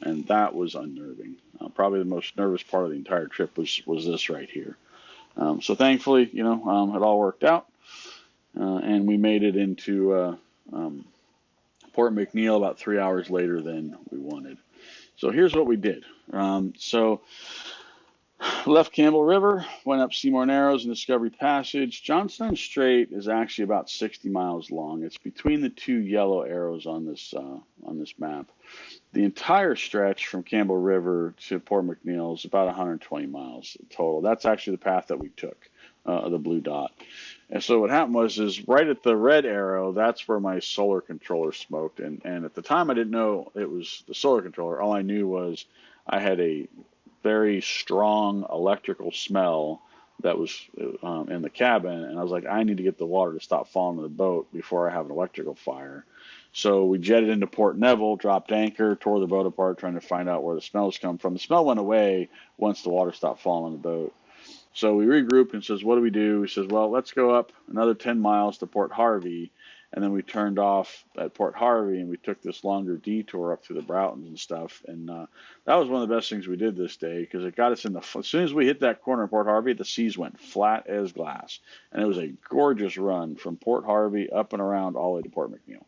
And that was unnerving. Probably the most nervous part of the entire trip was this right here. So thankfully, it all worked out, and we made it into Port McNeil about 3 hours later than we wanted. So here's what we did. Left Campbell River, went up Seymour Narrows and Discovery Passage. Johnstone Strait is actually about 60 miles long. It's between the 2 yellow arrows on this map. The entire stretch from Campbell River to Port McNeil is about 120 miles total. That's actually the path that we took, the blue dot. And so what happened is right at the red arrow, that's where my solar controller smoked. And at the time, I didn't know it was the solar controller. All I knew was I had a very strong electrical smell that was in the cabin, and I was like, I need to get the water to stop falling in the boat before I have an electrical fire. So we jetted into Port Neville, dropped anchor, tore the boat apart, trying to find out where the smells come from. The smell went away once the water stopped falling in the boat. So we regrouped and says, what do we do? He says, well, let's go up another 10 miles to Port Harvey. And then we turned off at Port Harvey, and we took this longer detour up through the Broughtons and stuff. And that was one of the best things we did this day, because it got us as soon as we hit that corner of Port Harvey, the seas went flat as glass. And it was a gorgeous run from Port Harvey up and around all the way to Port McNeil.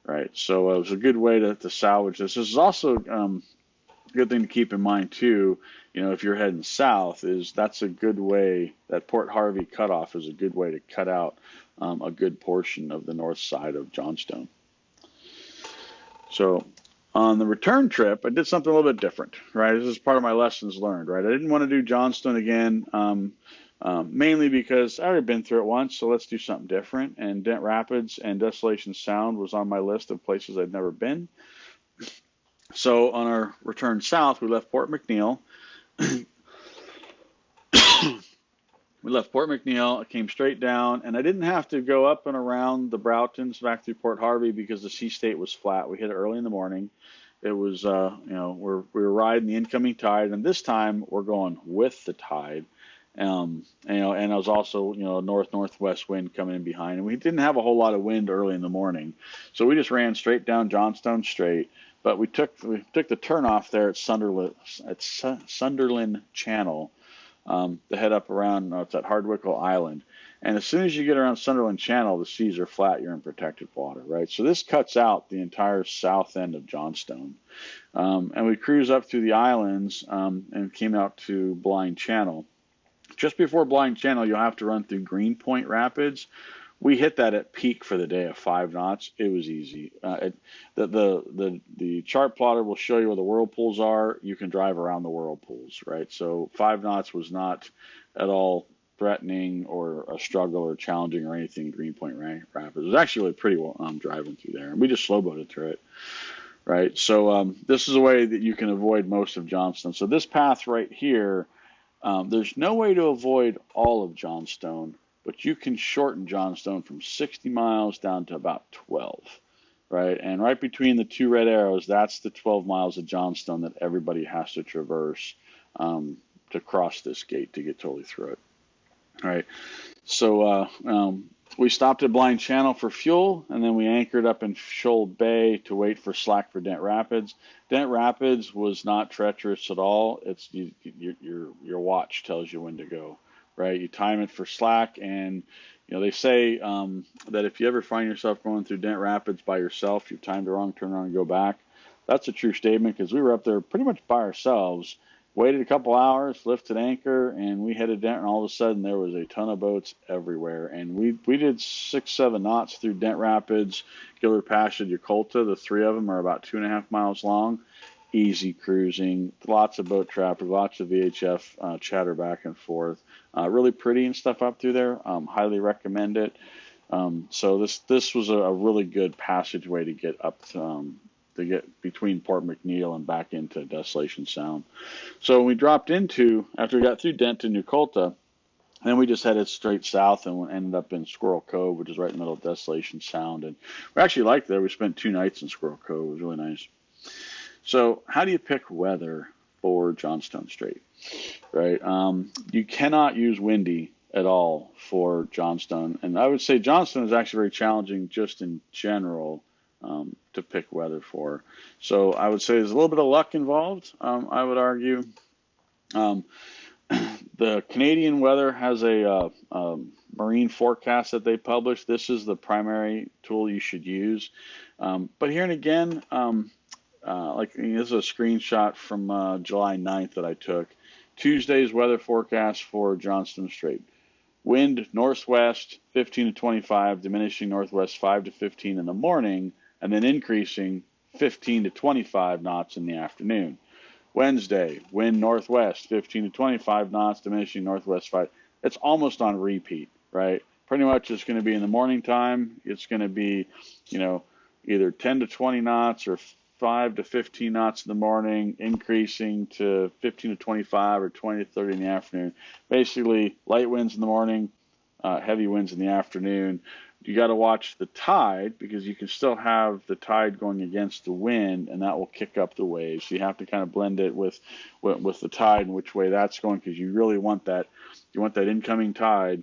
Right. So it was a good way to salvage this. This is also a good thing to keep in mind, too. If you're heading south, that's a good way. That Port Harvey cutoff is a good way to cut out a good portion of the north side of Johnstone. So on the return trip, I did something a little bit different, right? This is part of my lessons learned, right? I didn't want to do Johnstone again, mainly because I already been through it once, so let's do something different. And Dent Rapids and Desolation Sound was on my list of places I'd never been. So on our return south, we left Port McNeil. We left Port McNeil, came straight down, and I didn't have to go up and around the Broughtons back through Port Harvey because the sea state was flat. We hit it early in the morning. It was, we were riding the incoming tide, and this time we're going with the tide. And it was also, north-northwest wind coming in behind, and we didn't have a whole lot of wind early in the morning. So we just ran straight down Johnstone Strait, but we took the turnoff there at Sunderland Channel, to head up around, it's at Hardwickel Island. And as soon as you get around Sunderland Channel, the seas are flat, you're in protected water, right? So this cuts out the entire south end of Johnstone. And we cruised up through the islands and came out to Blind Channel. Just before Blind Channel, you'll have to run through Greenpoint Rapids. We hit that at peak for the day at 5 knots. It was easy. The chart plotter will show you where the whirlpools are. You can drive around the whirlpools, right? So 5 knots was not at all threatening or a struggle or challenging or anything in Greenpoint Rapids. It was actually really pretty well driving through there. And we just slow boated through it, right? So this is a way that you can avoid most of Johnstone. So this path right here, there's no way to avoid all of Johnstone, but you can shorten Johnstone from 60 miles down to about 12, right? And right between the 2 red arrows, that's the 12 miles of Johnstone that everybody has to traverse to cross this gate to get totally through it, right? So we stopped at Blind Channel for fuel, and then we anchored up in Shoal Bay to wait for slack for Dent Rapids. Dent Rapids was not treacherous at all. It's your watch tells you when to go, right? You time it for slack, and they say that if you ever find yourself going through Dent Rapids by yourself, you've timed it wrong, turn around and go back. That's a true statement because we were up there pretty much by ourselves. Waited a couple hours, lifted anchor, and we headed Dent, and all of a sudden there was a ton of boats everywhere. And we did 6-7 knots through Dent Rapids, Gilbert Pass, and Yakolta. The 3 of them are about 2.5 miles long. Easy cruising, lots of boat traffic, lots of VHF chatter back and forth. Really pretty and stuff up through there. Highly recommend it. So this was a really good passageway to get up to get between Port McNeil and back into Desolation Sound. So when we dropped into, after we got through Dent and Yakolta, then we just headed straight south and ended up in Squirrel Cove, which is right in the middle of Desolation Sound. And we actually liked it. We spent 2 nights in Squirrel Cove. It was really nice. So how do you pick weather for Johnstone Strait, right? You cannot use windy at all for Johnstone. And I would say Johnstone is actually very challenging just in general to pick weather for. So I would say there's a little bit of luck involved, I would argue. The Canadian weather has a marine forecast that they publish. This is the primary tool you should use. But here and again, this is a screenshot from July 9th that I took. Tuesday's weather forecast for Johnstone Strait. Wind northwest 15 to 25, diminishing northwest 5 to 15 in the morning, and then increasing 15 to 25 knots in the afternoon. Wednesday, wind northwest 15 to 25 knots, diminishing northwest 5. It's almost on repeat, right? Pretty much it's going to be in the morning time. It's going to be, either 10 to 20 knots or 5 to 15 knots in the morning, increasing to 15 to 25 or 20 to 30 in the afternoon. Basically, light winds in the morning, heavy winds in the afternoon. You got to watch the tide because you can still have the tide going against the wind, and that will kick up the waves. So you have to kind of blend it with the tide and which way that's going, because you really want that. You want that incoming tide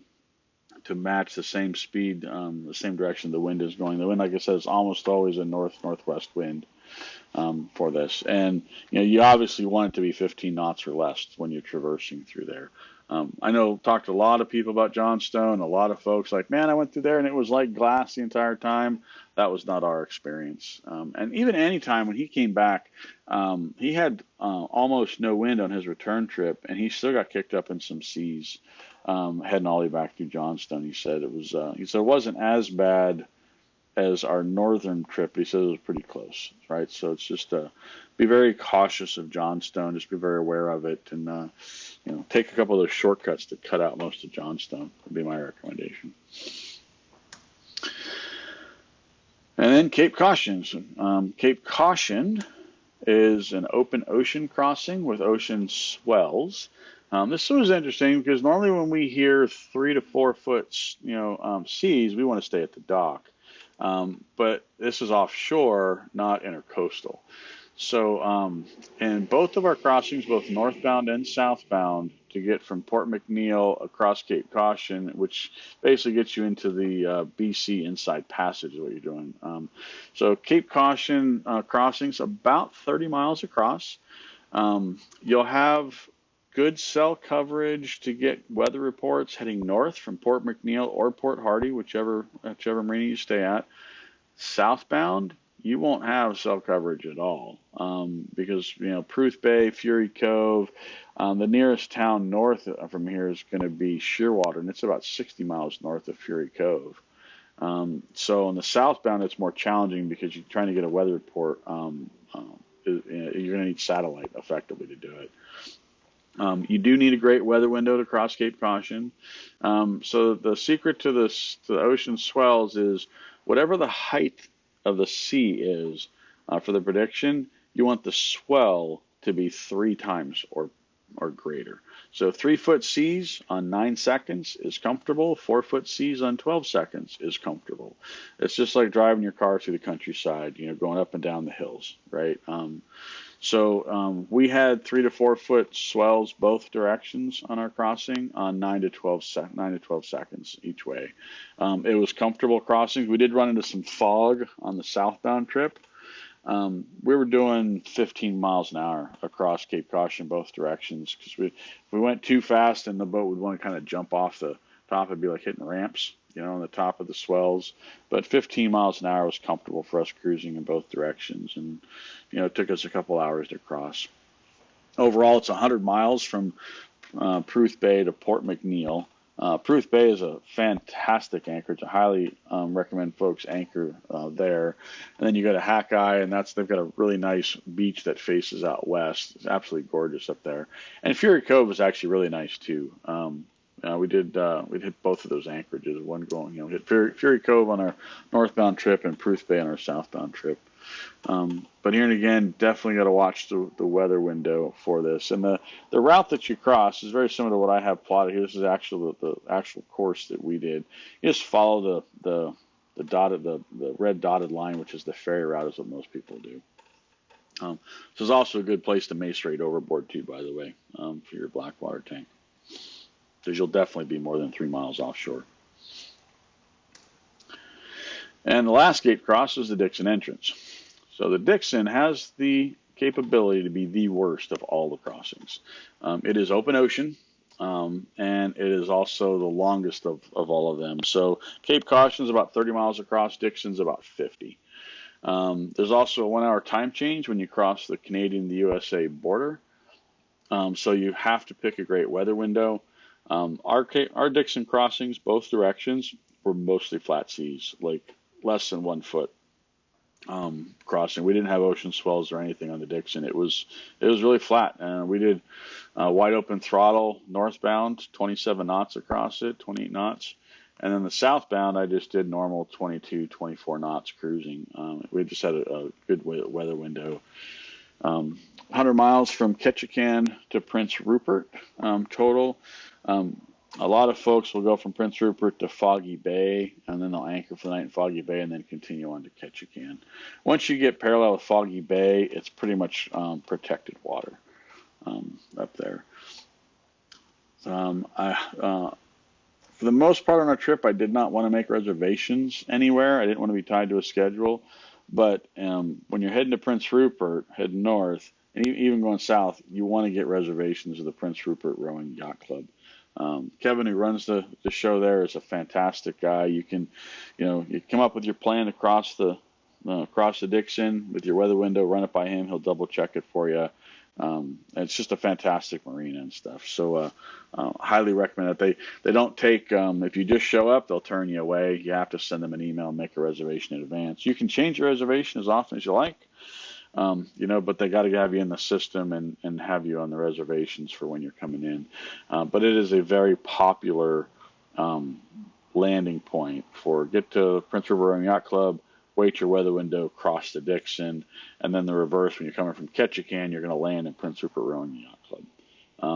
to match the same speed, the same direction the wind is going. The wind, like I said, is almost always a northwest wind for this, and you obviously want it to be 15 knots or less when you're traversing through there. I talked to a lot of people about Johnstone, a lot of folks like, man, I went through there and it was like glass the entire time. That was not our experience. And even any time when he came back, he had almost no wind on his return trip, and he still got kicked up in some seas heading all the way back through Johnstone. He said it wasn't as bad as our northern trip, but he said it was pretty close, right? So it's just be very cautious of Johnstone, just be very aware of it, and take a couple of those shortcuts to cut out most of Johnstone would be my recommendation. And then Cape Caution. Cape Caution is an open ocean crossing with ocean swells. This was interesting because normally when we hear 3 to 4 foot seas, we want to stay at the dock. But this is offshore, not intercoastal. So in both of our crossings, both northbound and southbound, to get from Port McNeil across Cape Caution, which basically gets you into the BC Inside Passage is what you're doing. So Cape Caution crossings about 30 miles across. You'll have good cell coverage to get weather reports heading north from Port McNeil or Port Hardy, whichever marina you stay at. Southbound, you won't have cell coverage at all, because Pruth Bay, Fury Cove, the nearest town north from here is going to be Shearwater, and it's about 60 miles north of Fury Cove. So on the southbound, it's more challenging because you're trying to get a weather report. You're going to need satellite effectively to do it. You do need a great weather window to cross Cape Caution. So the secret to the ocean swells is whatever the height of the sea is for the prediction, you want the swell to be 3 times or greater. So 3-foot seas on 9 seconds is comfortable. 4-foot seas on 12 seconds is comfortable. It's just like driving your car through the countryside, going up and down the hills, right? So we had 3 to 4 foot swells both directions on our crossing on 9 to 12 seconds each way. It was comfortable crossing. We did run into some fog on the southbound trip. We were doing 15 miles an hour across Cape Caution both directions because if we went too fast and the boat would want to kind of jump off the top, it'd be like hitting ramps, on the top of the swells. But 15 miles an hour was comfortable for us cruising in both directions, and it took us a couple hours to cross. Overall, it's 100 miles from Pruth Bay to Port McNeill. Pruth Bay is a fantastic anchorage. I highly recommend folks anchor there. And then you go to Hackeye, and they've got a really nice beach that faces out west. It's absolutely gorgeous up there. And Fury Cove is actually really nice too. We hit both of those anchorages. One going, hit Fury Cove on our northbound trip and Pruth Bay on our southbound trip. But here and again, definitely got to watch the weather window for this. And the route that you cross is very similar to what I have plotted here. This is actually the actual course that we did. You just follow the red dotted line, which is the ferry route, is what most people do. This is also a good place to macerate overboard too, by the way, for your blackwater tank, because you'll definitely be more than 3 miles offshore. And the last gate cross is the Dixon Entrance. So the Dixon has the capability to be the worst of all the crossings. It is open ocean, and it is also the longest of all of them. So Cape Caution is about 30 miles across, Dixon's about 50. There's also a 1-hour time change when you cross the Canadian, the USA border. So you have to pick a great weather window. Our Dixon crossings, both directions, were mostly flat seas, like less than 1 foot crossing. We didn't have ocean swells or anything on the Dixon. It was really flat, and we did wide open throttle northbound, 27 knots across it, 28 knots, and then the southbound I just did normal 22, 24 knots cruising. We just had a good weather window. 100 miles from Ketchikan to Prince Rupert total. A lot of folks will go from Prince Rupert to Foggy Bay, and then they'll anchor for the night in Foggy Bay and then continue on to Ketchikan. Once you get parallel with Foggy Bay, it's pretty much protected water up there. For the most part on our trip, I did not want to make reservations anywhere. I didn't want to be tied to a schedule. But when you're heading to Prince Rupert, heading north, and even going south, you want to get reservations of the Prince Rupert Rowing Yacht Club. Kevin, who runs the show there, is a fantastic guy. You can, you come up with your plan to cross the Dixon with your weather window, run it by him. He'll double check it for you. It's just a fantastic marina and stuff. So highly recommend it. They don't take, if you just show up, they'll turn you away. You have to send them an email and make a reservation in advance. You can change your reservation as often as you like. But they got to have you in the system and have you on the reservations for when you're coming in. But it is a very popular landing point for get to Prince Rupert Rowing Yacht Club, wait your weather window, cross the Dixon, and then the reverse when you're coming from Ketchikan, you're going to land in Prince Rupert Rowing Yacht Club.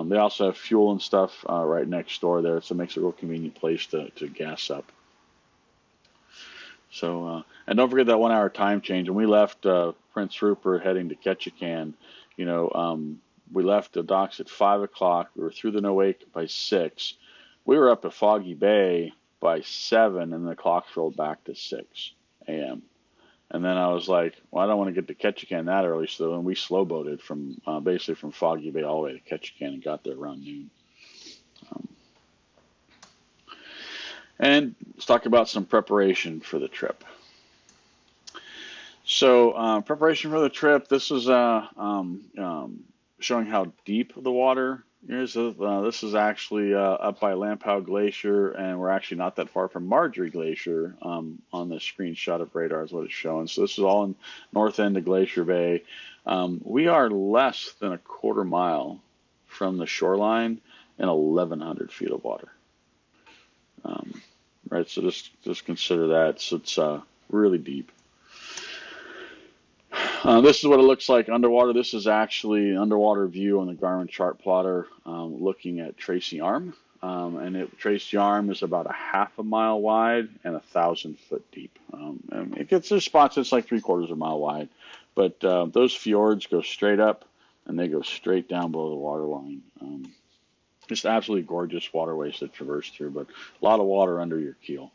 They also have fuel and stuff right next door there, so it makes it a real convenient place to gas up. So, and don't forget that 1-hour time change. When we left Prince Rupert heading to Ketchikan, we left the docks at 5 o'clock. We were through the No Wake by 6. We were up at Foggy Bay by 7, and the clocks rolled back to 6 a.m. And then I was like, well, I don't want to get to Ketchikan that early, so then we slow boated from basically from Foggy Bay all the way to Ketchikan and got there around noon. And let's talk about some preparation for the trip. So preparation for the trip. This is showing how deep the water is. This is actually up by Lampow Glacier, and we're actually not that far from Margerie Glacier on the screenshot of radar is what it's showing. So this is all in north end of Glacier Bay. We are less than a quarter mile from the shoreline and 1,100 feet of water. Right, so just consider that. So it's really deep. This is what it looks like underwater. This is actually an underwater view on the Garmin chart plotter looking at Tracy Arm. Tracy Arm is about a half a mile wide and 1,000 foot deep. And it gets there's spots that's like 3/4 of a mile wide, but those fjords go straight up and they go straight down below the water line. Just absolutely gorgeous waterways to traverse through, but a lot of water under your keel.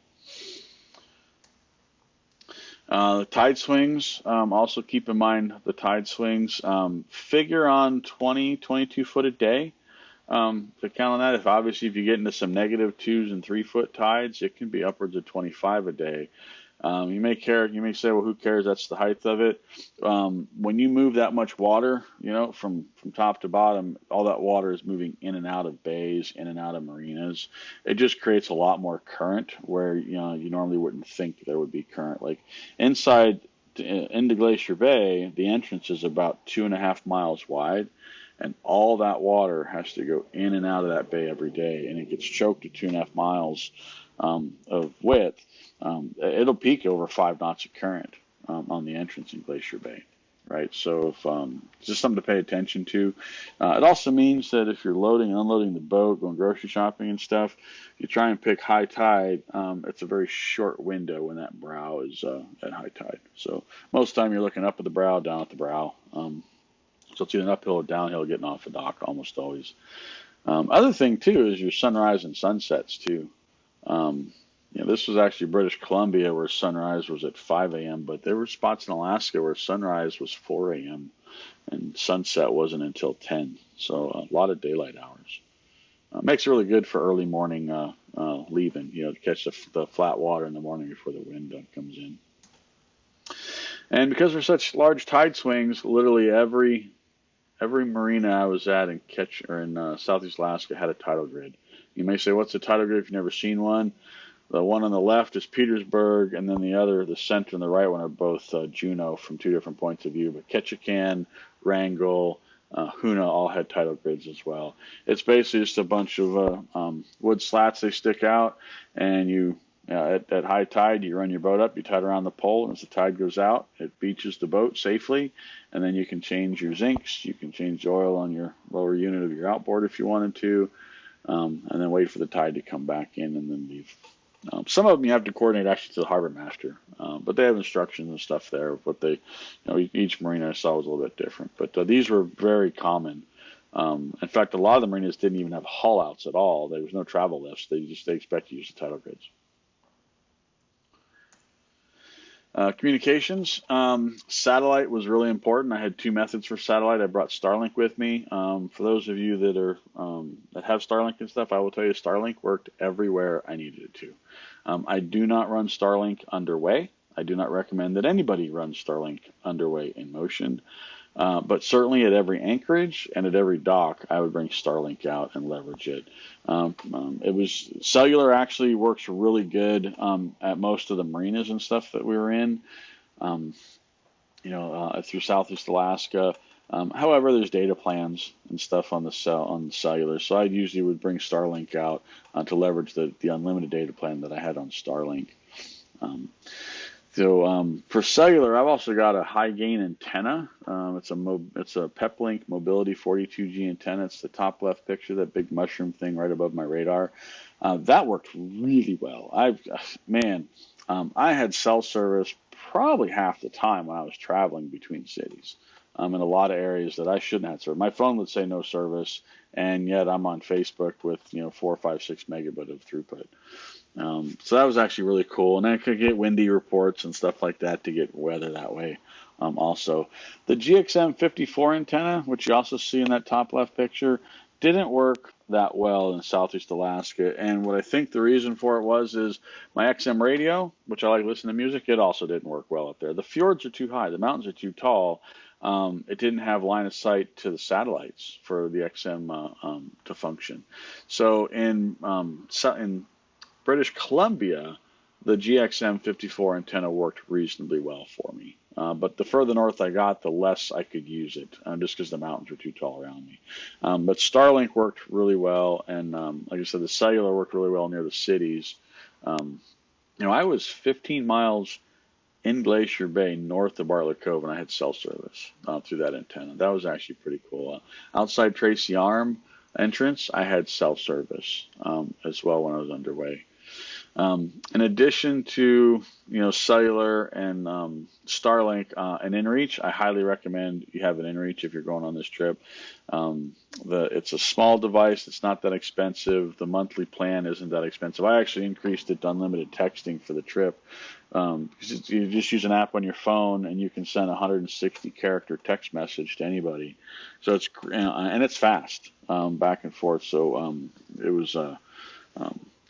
The tide swings, also keep in mind the tide swings. Figure on 20, 22 foot a day to count on that. If you get into some -2 and 3 foot tides, it can be upwards of 25 a day. You may say, well, who cares? That's the height of it. When you move that much water, from top to bottom, all that water is moving in and out of bays, in and out of marinas. It just creates a lot more current where, you normally wouldn't think there would be current. Like into Glacier Bay, the entrance is about 2.5 miles wide, and all that water has to go in and out of that bay every day, and it gets choked to 2.5 miles of width. It'll peak over 5 knots of current on the entrance in Glacier Bay, right? So it's just something to pay attention to. It also means that if you're loading and unloading the boat, going grocery shopping and stuff, you try and pick high tide. It's a very short window when that brow is at high tide. So most of the time you're looking up at the brow, down at the brow. So it's either an uphill or downhill getting off the dock almost always. Other thing too is your sunrise and sunsets too. This was actually British Columbia where sunrise was at 5 a.m., but there were spots in Alaska where sunrise was 4 a.m. and sunset wasn't until 10. So a lot of daylight hours. Makes it really good for early morning leaving, to catch the flat water in the morning before the wind comes in. And because there's such large tide swings, literally every marina I was at in Southeast Alaska had a tidal grid. You may say, what's a tidal grid if you've never seen one? The one on the left is Petersburg, and then the center and the right one are both Juneau from 2 different points of view. But Ketchikan, Wrangell, Hoonah all had tidal grids as well. It's basically just a bunch of wood slats. They stick out, and at high tide, you run your boat up, you tie it around the pole, and as the tide goes out, it beaches the boat safely, and then you can change your zincs, you can change the oil on your lower unit of your outboard if you wanted to, and then wait for the tide to come back in and then leave. Some of them you have to coordinate actually to the harbor master, but they have instructions and stuff there. But each marina I saw was a little bit different. But these were very common. In fact, a lot of the marinas didn't even have haul outs at all. There was no travel lifts. They expect to use the tidal grids. Communications, satellite was really important. I had 2 methods for satellite. I brought Starlink with me. For those of you that have Starlink and stuff, I will tell you Starlink worked everywhere I needed it to. I do not run Starlink underway. I do not recommend that anybody runs Starlink underway in motion. But certainly at every anchorage and at every dock, I would bring Starlink out and leverage it. Cellular actually works really good at most of the marinas and stuff that we were in, through Southeast Alaska. However, there's data plans and stuff on the cellular, so I usually would bring Starlink out to leverage the unlimited data plan that I had on Starlink. For cellular, I've also got a high gain antenna. It's a Peplink Mobility 42G antenna. It's the top left picture, that big mushroom thing right above my radar. That worked really well. I had cell service probably half the time when I was traveling between cities. In a lot of areas that I shouldn't have service. My phone would say no service, and yet I'm on Facebook with 4, 5, 6 megabit of throughput. So that was actually really cool, and I could get windy reports and stuff like that to get weather that way. Also, the GXM 54 antenna, which you also see in that top left picture, didn't work that well in Southeast Alaska. And what I think the reason for it was is my XM radio, which I like listening to music, it also didn't work well up there. The fjords are too high, the mountains are too tall. It didn't have line of sight to the satellites for the XM to function. So in British Columbia, the GXM 54 antenna worked reasonably well for me. But the further north I got, the less I could use it, just because the mountains were too tall around me. But Starlink worked really well, and like I said, the cellular worked really well near the cities. I was 15 miles in Glacier Bay, north of Bartlett Cove, and I had cell service through that antenna. That was actually pretty cool. Outside Tracy Arm entrance, I had cell service as well when I was underway. In addition to cellular and Starlink and inReach, I highly recommend you have an inReach if you're going on this trip. It's a small device. It's not that expensive. The monthly plan isn't that expensive. I actually increased it to unlimited texting for the trip because you just use an app on your phone and you can send a 160 character text message to anybody. So it's and it's fast back and forth. So it was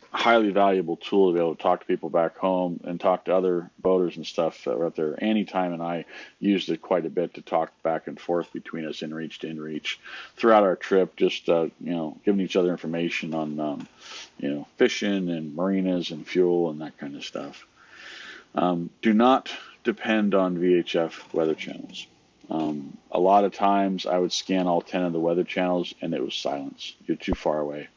highly valuable tool to be able to talk to people back home and talk to other boaters and stuff that were out there. Anytime, and I used it quite a bit to talk back and forth between us, inReach to inReach, throughout our trip, just giving each other information on fishing and marinas and fuel and that kind of stuff. Do not depend on VHF weather channels. A lot of times I would scan all 10 of the weather channels and it was silence. You're too far away.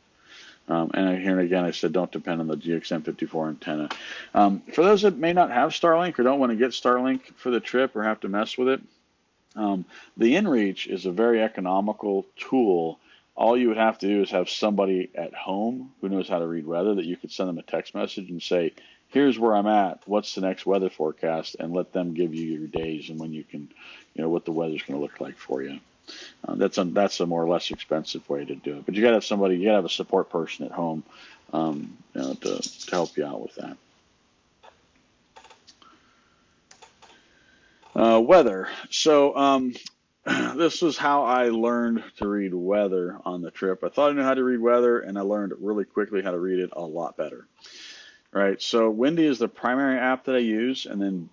And here again, I said don't depend on the GXM 54 antenna. For those that may not have Starlink or don't want to get Starlink for the trip or have to mess with it, the inReach is a very economical tool. All you would have to do is have somebody at home who knows how to read weather that you could send them a text message and say, here's where I'm at, what's the next weather forecast, and let them give you your days and when you can, what the weather's going to look like for you. That's a more or less expensive way to do it, but you got to have somebody, you got to have a support person at home, to help you out with that. Weather. So this was how I learned to read weather on the trip. I thought I knew how to read weather, and I learned really quickly how to read it a lot better. Right. So Windy is the primary app that I use, and then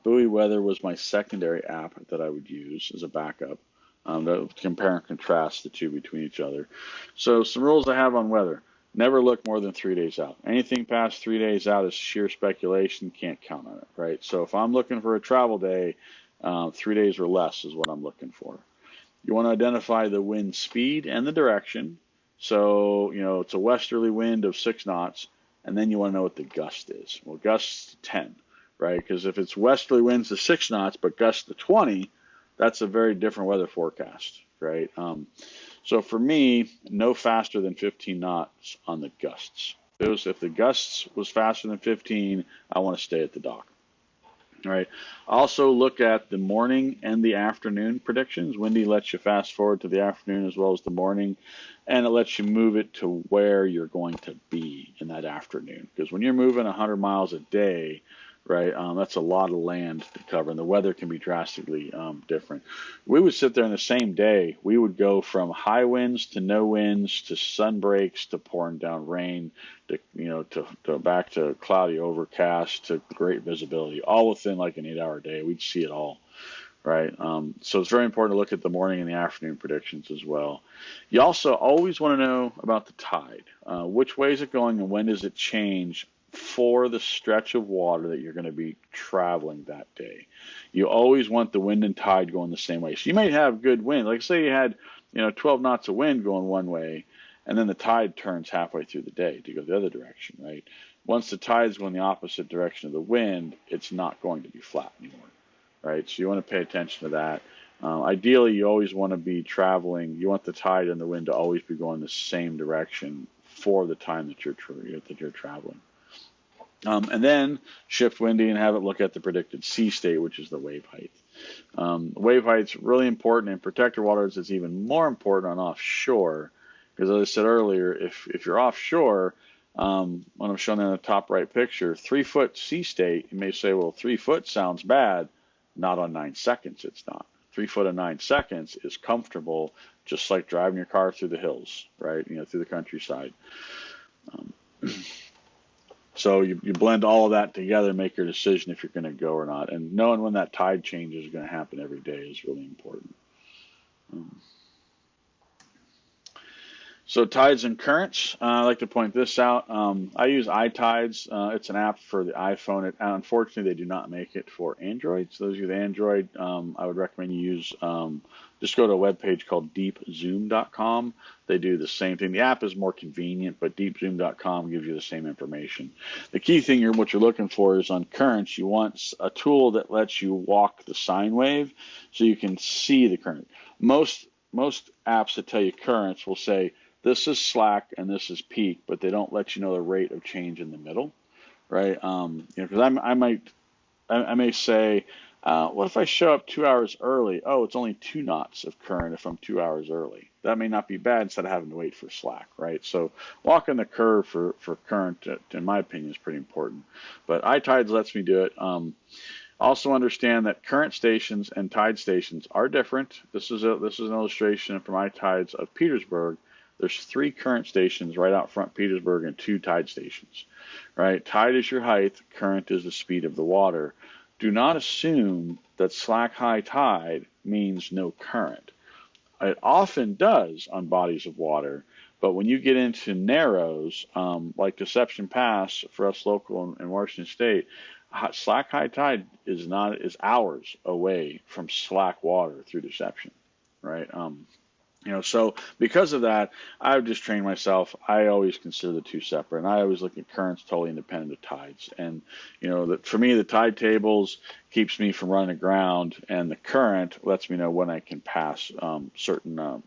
Buoy Weather was my secondary app that I would use as a backup. To compare and contrast the two between each other. So some rules I have on weather. Never look more than 3 days out. Anything past 3 days out is sheer speculation. Can't count on it, right? So if I'm looking for a travel day, 3 days or less is what I'm looking for. You want to identify the wind speed and the direction. So, it's a westerly wind of 6 knots, and then you want to know what the gust is. Well, gust's 10, right? Because if it's westerly winds to 6 knots, but gusts to 20, that's a very different weather forecast, right? So for me, no faster than 15 knots on the gusts. If the gusts was faster than 15, I want to stay at the dock. All right. Also look at the morning and the afternoon predictions. Windy lets you fast forward to the afternoon as well as the morning, and it lets you move it to where you're going to be in that afternoon. Because when you're moving 100 miles a day, right, that's a lot of land to cover, and the weather can be drastically different. We would sit there in the same day. We would go from high winds to no winds to sun breaks to pouring down rain to back to cloudy overcast to great visibility, all within like an 8-hour day. We'd see it all, right? So it's very important to look at the morning and the afternoon predictions as well. You also always want to know about the tide. Which way is it going and when does it change for the stretch of water that you're going to be traveling that day? You always want the wind and tide going the same way. So you might have good wind. Like say you had 12 knots of wind going one way, and then the tide turns halfway through the day to go the other direction, right? Once the tide's going the opposite direction of the wind, it's not going to be flat anymore, right? So you want to pay attention to that. Ideally, you always want to be traveling. You want the tide and the wind to always be going the same direction for the time that you're traveling. And then shift windy and have it look at the predicted sea state, which is the wave height. Wave height's really important in protector waters. It's even more important on offshore, because as I said earlier, if you're offshore, when I'm showing in the top right picture, 3-foot sea state, you may say, well, 3 foot sounds bad. Not on 9 seconds, it's not. 3 foot and 9 seconds is comfortable just like driving your car through the hills, right? Through the countryside. Um, so you blend all of that together, make your decision if you're going to go or not. And knowing when that tide change is going to happen every day is really important. So tides and currents, I like to point this out. I use iTides. It's an app for the iPhone. Unfortunately, they do not make it for Android. So those of you with Android, I would recommend you use, just go to a webpage called deepzoom.com. They do the same thing. The app is more convenient, but deepzoom.com gives you the same information. The key thing what you're looking for is on currents, you want a tool that lets you walk the sine wave so you can see the current. Most apps that tell you currents will say, this is slack and this is peak, but they don't let you know the rate of change in the middle, right? Because I may say, what if I show up 2 hours early? Oh, it's only 2 knots of current if I'm 2 hours early. That may not be bad instead of having to wait for slack, right? So walking the curve for current, in my opinion, is pretty important. But iTides lets me do it. Also understand that current stations and tide stations are different. This is an illustration from iTides of Petersburg. There's 3 current stations right out front Petersburg and 2 tide stations, right? Tide is your height, current is the speed of the water. Do not assume that slack high tide means no current. It often does on bodies of water, but when you get into narrows, like Deception Pass for us local in Washington State, slack high tide is hours away from slack water through Deception, right? So because of that, I've just trained myself. I always consider the 2 separate, and I always look at currents totally independent of tides. And for me, the tide tables keeps me from running aground, and the current lets me know when I can pass certain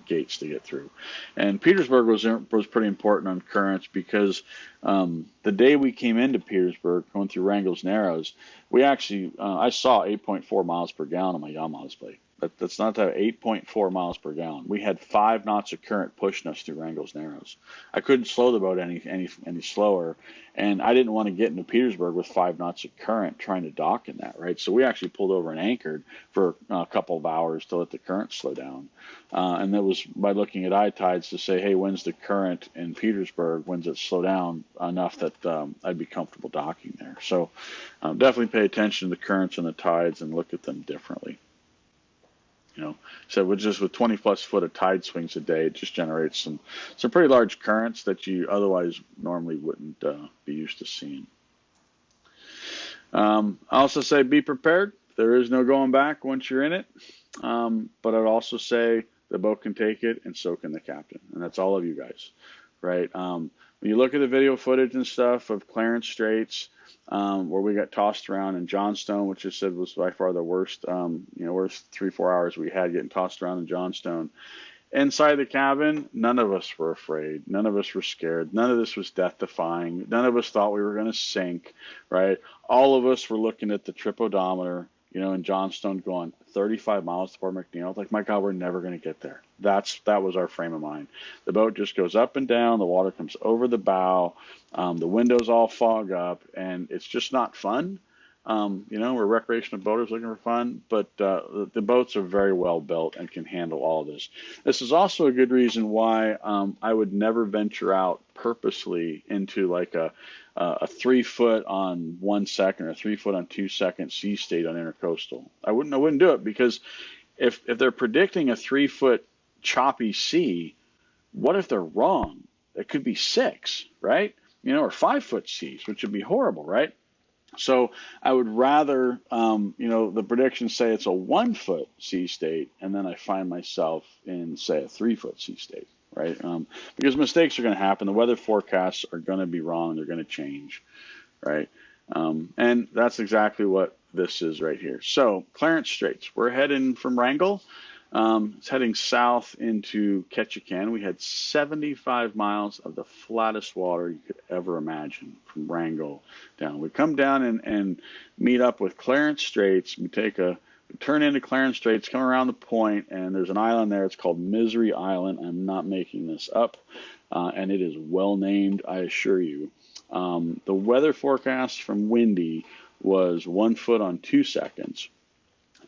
gates to get through. And Petersburg was pretty important on currents because the day we came into Petersburg, going through Wrangell's Narrows, we actually I saw 8.4 miles per gallon on my Yamaha display. That's not that 8.4 miles per gallon. We had 5 knots of current pushing us through Wrangell's Narrows. I couldn't slow the boat any slower, and I didn't want to get into Petersburg with 5 knots of current trying to dock in that, right? So we actually pulled over and anchored for a couple of hours to let the current slow down. And that was by looking at iTides to say, hey, when's the current in Petersburg? When's it slow down enough that I'd be comfortable docking there? So definitely pay attention to the currents and the tides and look at them differently. So with 20 plus foot of tide swings a day, it just generates some pretty large currents that you otherwise normally wouldn't be used to seeing. I also say be prepared. There is no going back once you're in it. But I'd also say the boat can take it, and so can the captain, and that's all of you guys, right? When you look at the video footage and stuff of Clarence Straits, where we got tossed around in Johnstone, which I said was by far the worst, worst 3-4 hours we had getting tossed around in Johnstone. Inside the cabin, none of us were afraid. None of us were scared. None of this was death-defying. None of us thought we were going to sink, right? All of us were looking at the trip odometer, in Johnstone going 35 miles to Port McNeil. Like, my God, we're never going to get there. That was our frame of mind. The boat just goes up and down. The water comes over the bow. The windows all fog up, and it's just not fun. We're recreational boaters looking for fun, but the boats are very well built and can handle all of this. This is also a good reason why I would never venture out purposely into like a 3 foot on 1 second or 3 foot on 2 second sea state on intercoastal. I wouldn't do it, because if they're predicting a 3 foot choppy sea, what if they're wrong? It could be 6, right? Or 5 foot seas, which would be horrible, right? So I would rather, the predictions say it's a 1 foot sea state, and then I find myself in, say, a 3 foot sea state, right? Because mistakes are going to happen. The weather forecasts are going to be wrong. They're going to change, right? And that's exactly what this is right here. So Clarence Straits, we're heading from Wrangell. It's heading south into Ketchikan. We had 75 miles of the flattest water you could ever imagine from Wrangell down. We come down and meet up with Clarence Straits. We turn into Clarence Straits, come around the point, and there's an island there. It's called Misery Island. I'm not making this up, and it is well named, I assure you. The weather forecast from Windy was 1 foot on 2 seconds.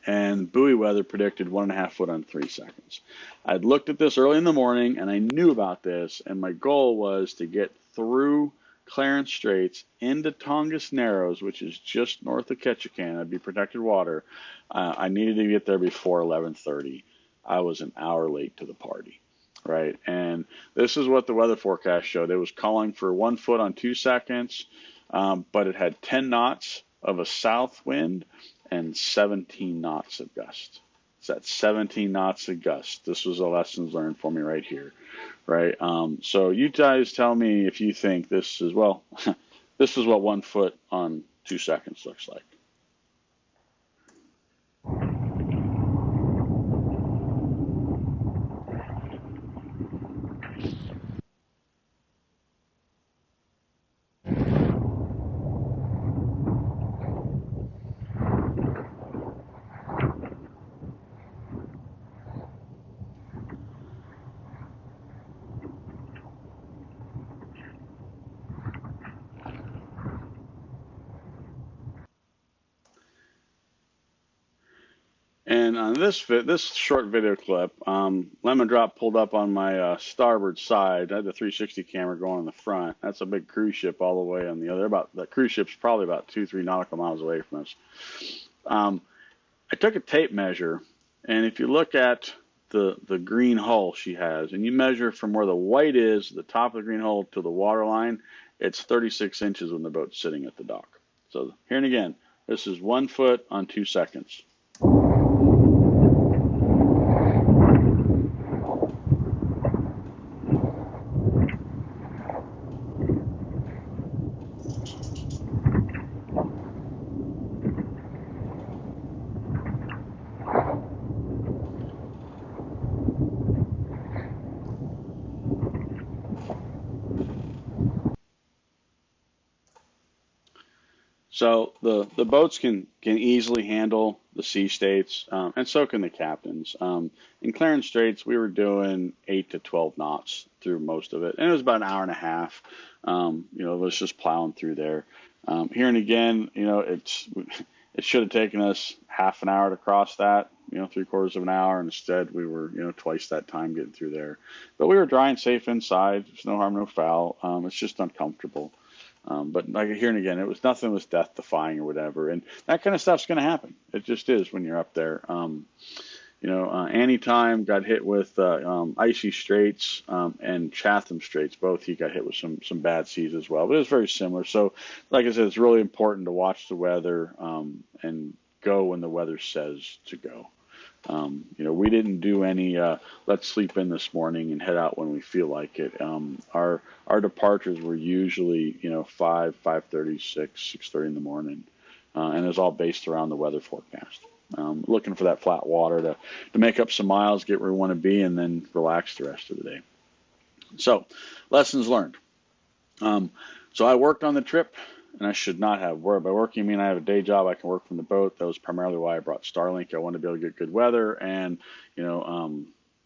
and buoy weather predicted 1.5 foot on 3 seconds. I'd looked at this early in the morning, and I knew about this, and my goal was to get through Clarence Straits into Tongass Narrows, which is just north of Ketchikan. That'd be protected water. I needed to get there before 11:30. I was an hour late to the party, right? And this is what the weather forecast showed. It was calling for 1 foot on 2 seconds, but it had 10 knots of a south wind and 17 knots of gust. It's that 17 knots of gust. This was a lessons learned for me right here, right? So you guys tell me if you think this is, well, this is what 1 foot on 2 seconds looks like. And on this short video clip, Lemon Drop pulled up on my starboard side. I had the 360 camera going on the front. That's a big cruise ship all the way on the other. That cruise ship's probably about 2-3 nautical miles away from us. I took a tape measure, and if you look at the green hull she has, and you measure from where the white is, the top of the green hull, to the water line, it's 36 inches when the boat's sitting at the dock. So here and again, this is 1 foot on 2 seconds. So the boats can easily handle the sea states, and so can the captains. In Clarence Straits, we were doing 8 to 12 knots through most of it, and it was about an hour and a half. It was just plowing through there. Here and again, it should have taken us half an hour to cross that, 3/4 of an hour, and instead we were, twice that time getting through there. But we were dry and safe inside. There's no harm, no foul. It's just uncomfortable. But like here and again, nothing was death defying or whatever, and that kind of stuff's going to happen. It just is when you're up there. Anytime got hit with icy straits and Chatham Straits. Both he got hit with some bad seas as well, but it was very similar. So, like I said, it's really important to watch the weather and go when the weather says to go. We didn't do any let's sleep in this morning and head out when we feel like it. Our departures were usually 5, 5:30, 6:30 in the morning, and it was all based around the weather forecast. Looking for that flat water to make up some miles, get where we want to be, and then relax the rest of the day. So, lessons learned. So I worked on the trip, and I should not have. By working, I mean I have a day job. I can work from the boat. That was primarily why I brought Starlink. I wanted to be able to get good weather and,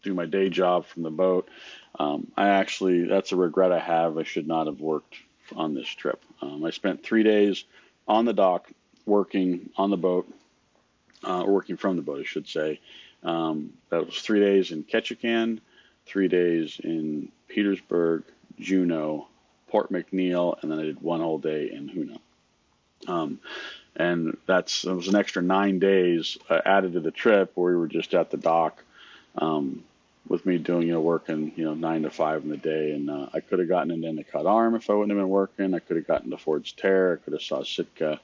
do my day job from the boat. That's a regret I have. I should not have worked on this trip. I spent 3 days on the dock working on the boat, working from the boat, I should say. That was 3 days in Ketchikan, 3 days in Petersburg, Juneau, Port McNeil, and then I did 1 whole day in Hoonah. And it was an extra 9 days added to the trip where we were just at the dock with me doing, working, 9 to 5 in the day. And I could have gotten into Endicott Arm if I wouldn't have been working. I could have gotten to Ford's Tear. I could have saw Sitka.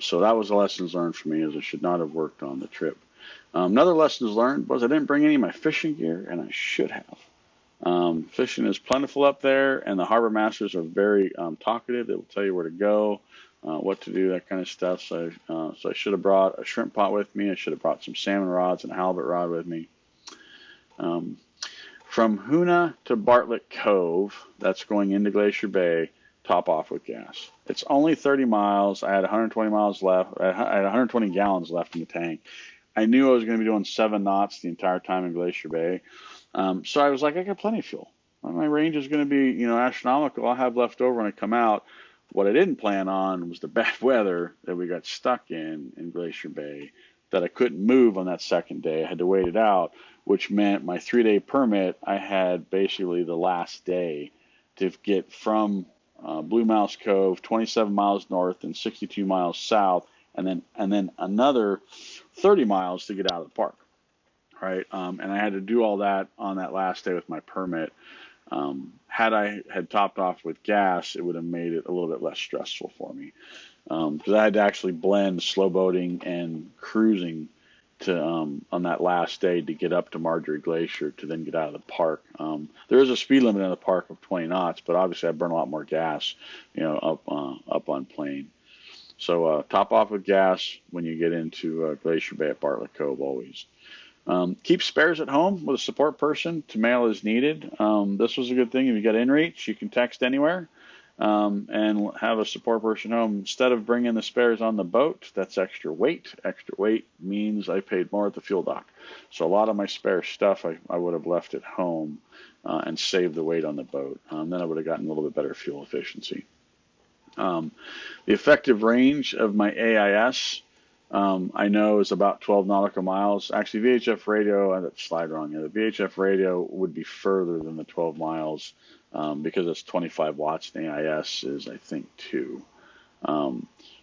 So that was the lessons learned for me, is I should not have worked on the trip. Another lessons learned was I didn't bring any of my fishing gear, and I should have. Fishing is plentiful up there, and the harbor masters are very talkative. They will tell you where to go, what to do, that kind of stuff. So I should have brought a shrimp pot with me. I should have brought some salmon rods and a halibut rod with me. From Hoonah to Bartlett Cove, that's going into Glacier Bay, top off with gas. It's only 30 miles. I had 120 miles left. I had 120 gallons left in the tank. I knew I was going to be doing 7 knots the entire time in Glacier Bay. So I was like, I got plenty of fuel. My range is going to be, astronomical. I'll have left over when I come out. What I didn't plan on was the bad weather that we got stuck in Glacier Bay that I couldn't move on that second day. I had to wait it out, which meant my 3-day permit, I had basically the last day to get from Blue Mouse Cove, 27 miles north and 62 miles south, and then another 30 miles to get out of the park, right? And I had to do all that on that last day with my permit. Had I had topped off with gas, it would have made it a little bit less stressful for me, because I had to actually blend slow boating and cruising to on that last day to get up to Margerie Glacier to then get out of the park. There is a speed limit in the park of 20 knots, but obviously I burn a lot more gas, up on plane. So top off with gas when you get into Glacier Bay at Bartlett Cove always. Keep spares at home with a support person to mail as needed. This was a good thing. If you got inReach, you can text anywhere. And have a support person home. Instead of bringing the spares on the boat, that's extra weight. Extra weight means I paid more at the fuel dock. So a lot of my spare stuff I would have left at home and saved the weight on the boat. Then I would have gotten a little bit better fuel efficiency. The effective range of my AIS, I know, is about 12 nautical miles. Actually, VHF radio, I got the slide wrong here. The VHF radio would be further than the 12 miles. Because it's 25 watts, and AIS is, I think, 2.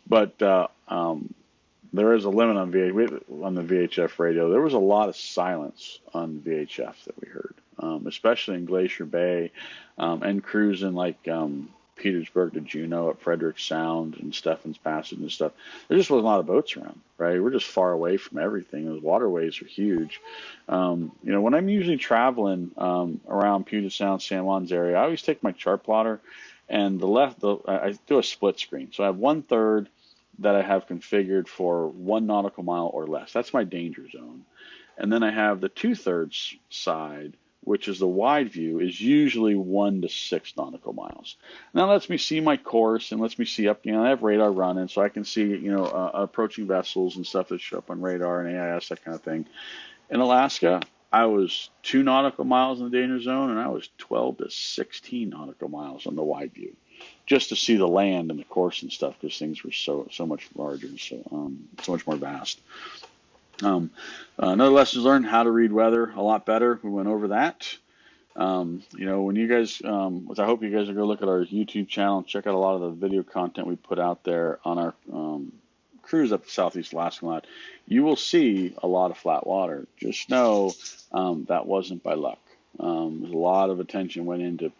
But there is a limit on the VHF radio. There was a lot of silence on VHF that we heard, especially in Glacier Bay and cruising like Petersburg to Juneau at Frederick Sound and Stephen's Passage and stuff. There just wasn't a lot of boats around, right? We're just far away from everything. Those waterways are huge. When I'm usually traveling around Puget Sound, San Juan's area, I always take my chart plotter and I do a split screen. So I have 1/3 that I have configured for 1 nautical mile or less. That's my danger zone. And then I have the 2/3 side, which is the wide view, is usually 1 to 6 nautical miles. Now that lets me see my course and lets me see up, I have radar running, so I can see, approaching vessels and stuff that show up on radar and AIS, that kind of thing. In Alaska, I was 2 nautical miles in the danger zone, and I was 12 to 16 nautical miles on the wide view, just to see the land and the course and stuff, because things were so much larger, so much more vast. Another lesson learned: how to read weather a lot better. We went over that. When you guys, which I hope you guys are going to look at our YouTube channel and check out a lot of the video content we put out there on our cruise up to Southeast Alaska a lot, you will see a lot of flat water. Just know that wasn't by luck. There's a lot of attention went into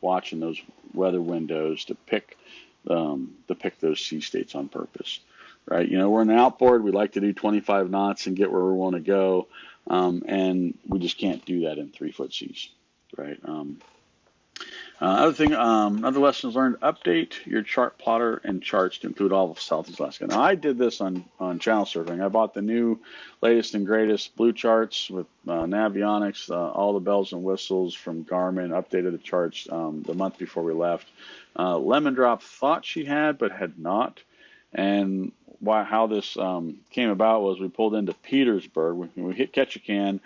watching those weather windows to pick those sea states on purpose. Right, we're in an outboard. We like to do 25 knots and get where we want to go, and we just can't do that in 3-foot seas, right? Other lessons learned: update your chart plotter and charts to include all of Southeast Alaska. Now, I did this on channel surfing. I bought the new, latest and greatest blue charts with Navionics, all the bells and whistles from Garmin. Updated the charts the month before we left. Lemon Drop thought she had, but had not. And how this came about was we pulled into Petersburg. We hit Ketchikan,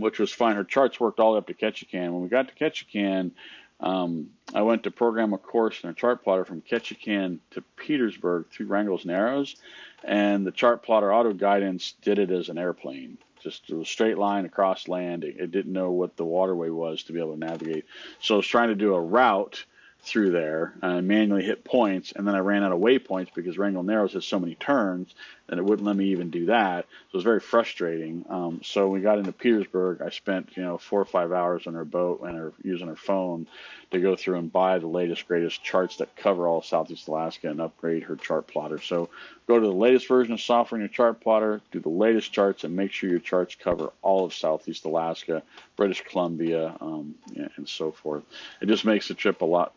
which was fine. Her charts worked all the way up to Ketchikan. When we got to Ketchikan, I went to program a course in a chart plotter from Ketchikan to Petersburg through Wrangell's Narrows, and the chart plotter auto guidance did it as an airplane. Just a straight line across land. It didn't know what the waterway was to be able to navigate. So I was trying to do a route through there and manually hit points, and then I ran out of waypoints because Wrangell Narrows has so many turns that it wouldn't let me even do that. So it was very frustrating. So we got into Petersburg. I spent 4 or 5 hours on her boat and using her phone to go through and buy the latest, greatest charts that cover all of Southeast Alaska and upgrade her chart plotter. So go to the latest version of software in your chart plotter, do the latest charts, and make sure your charts cover all of Southeast Alaska, British Columbia, and so forth. It just makes the trip a lot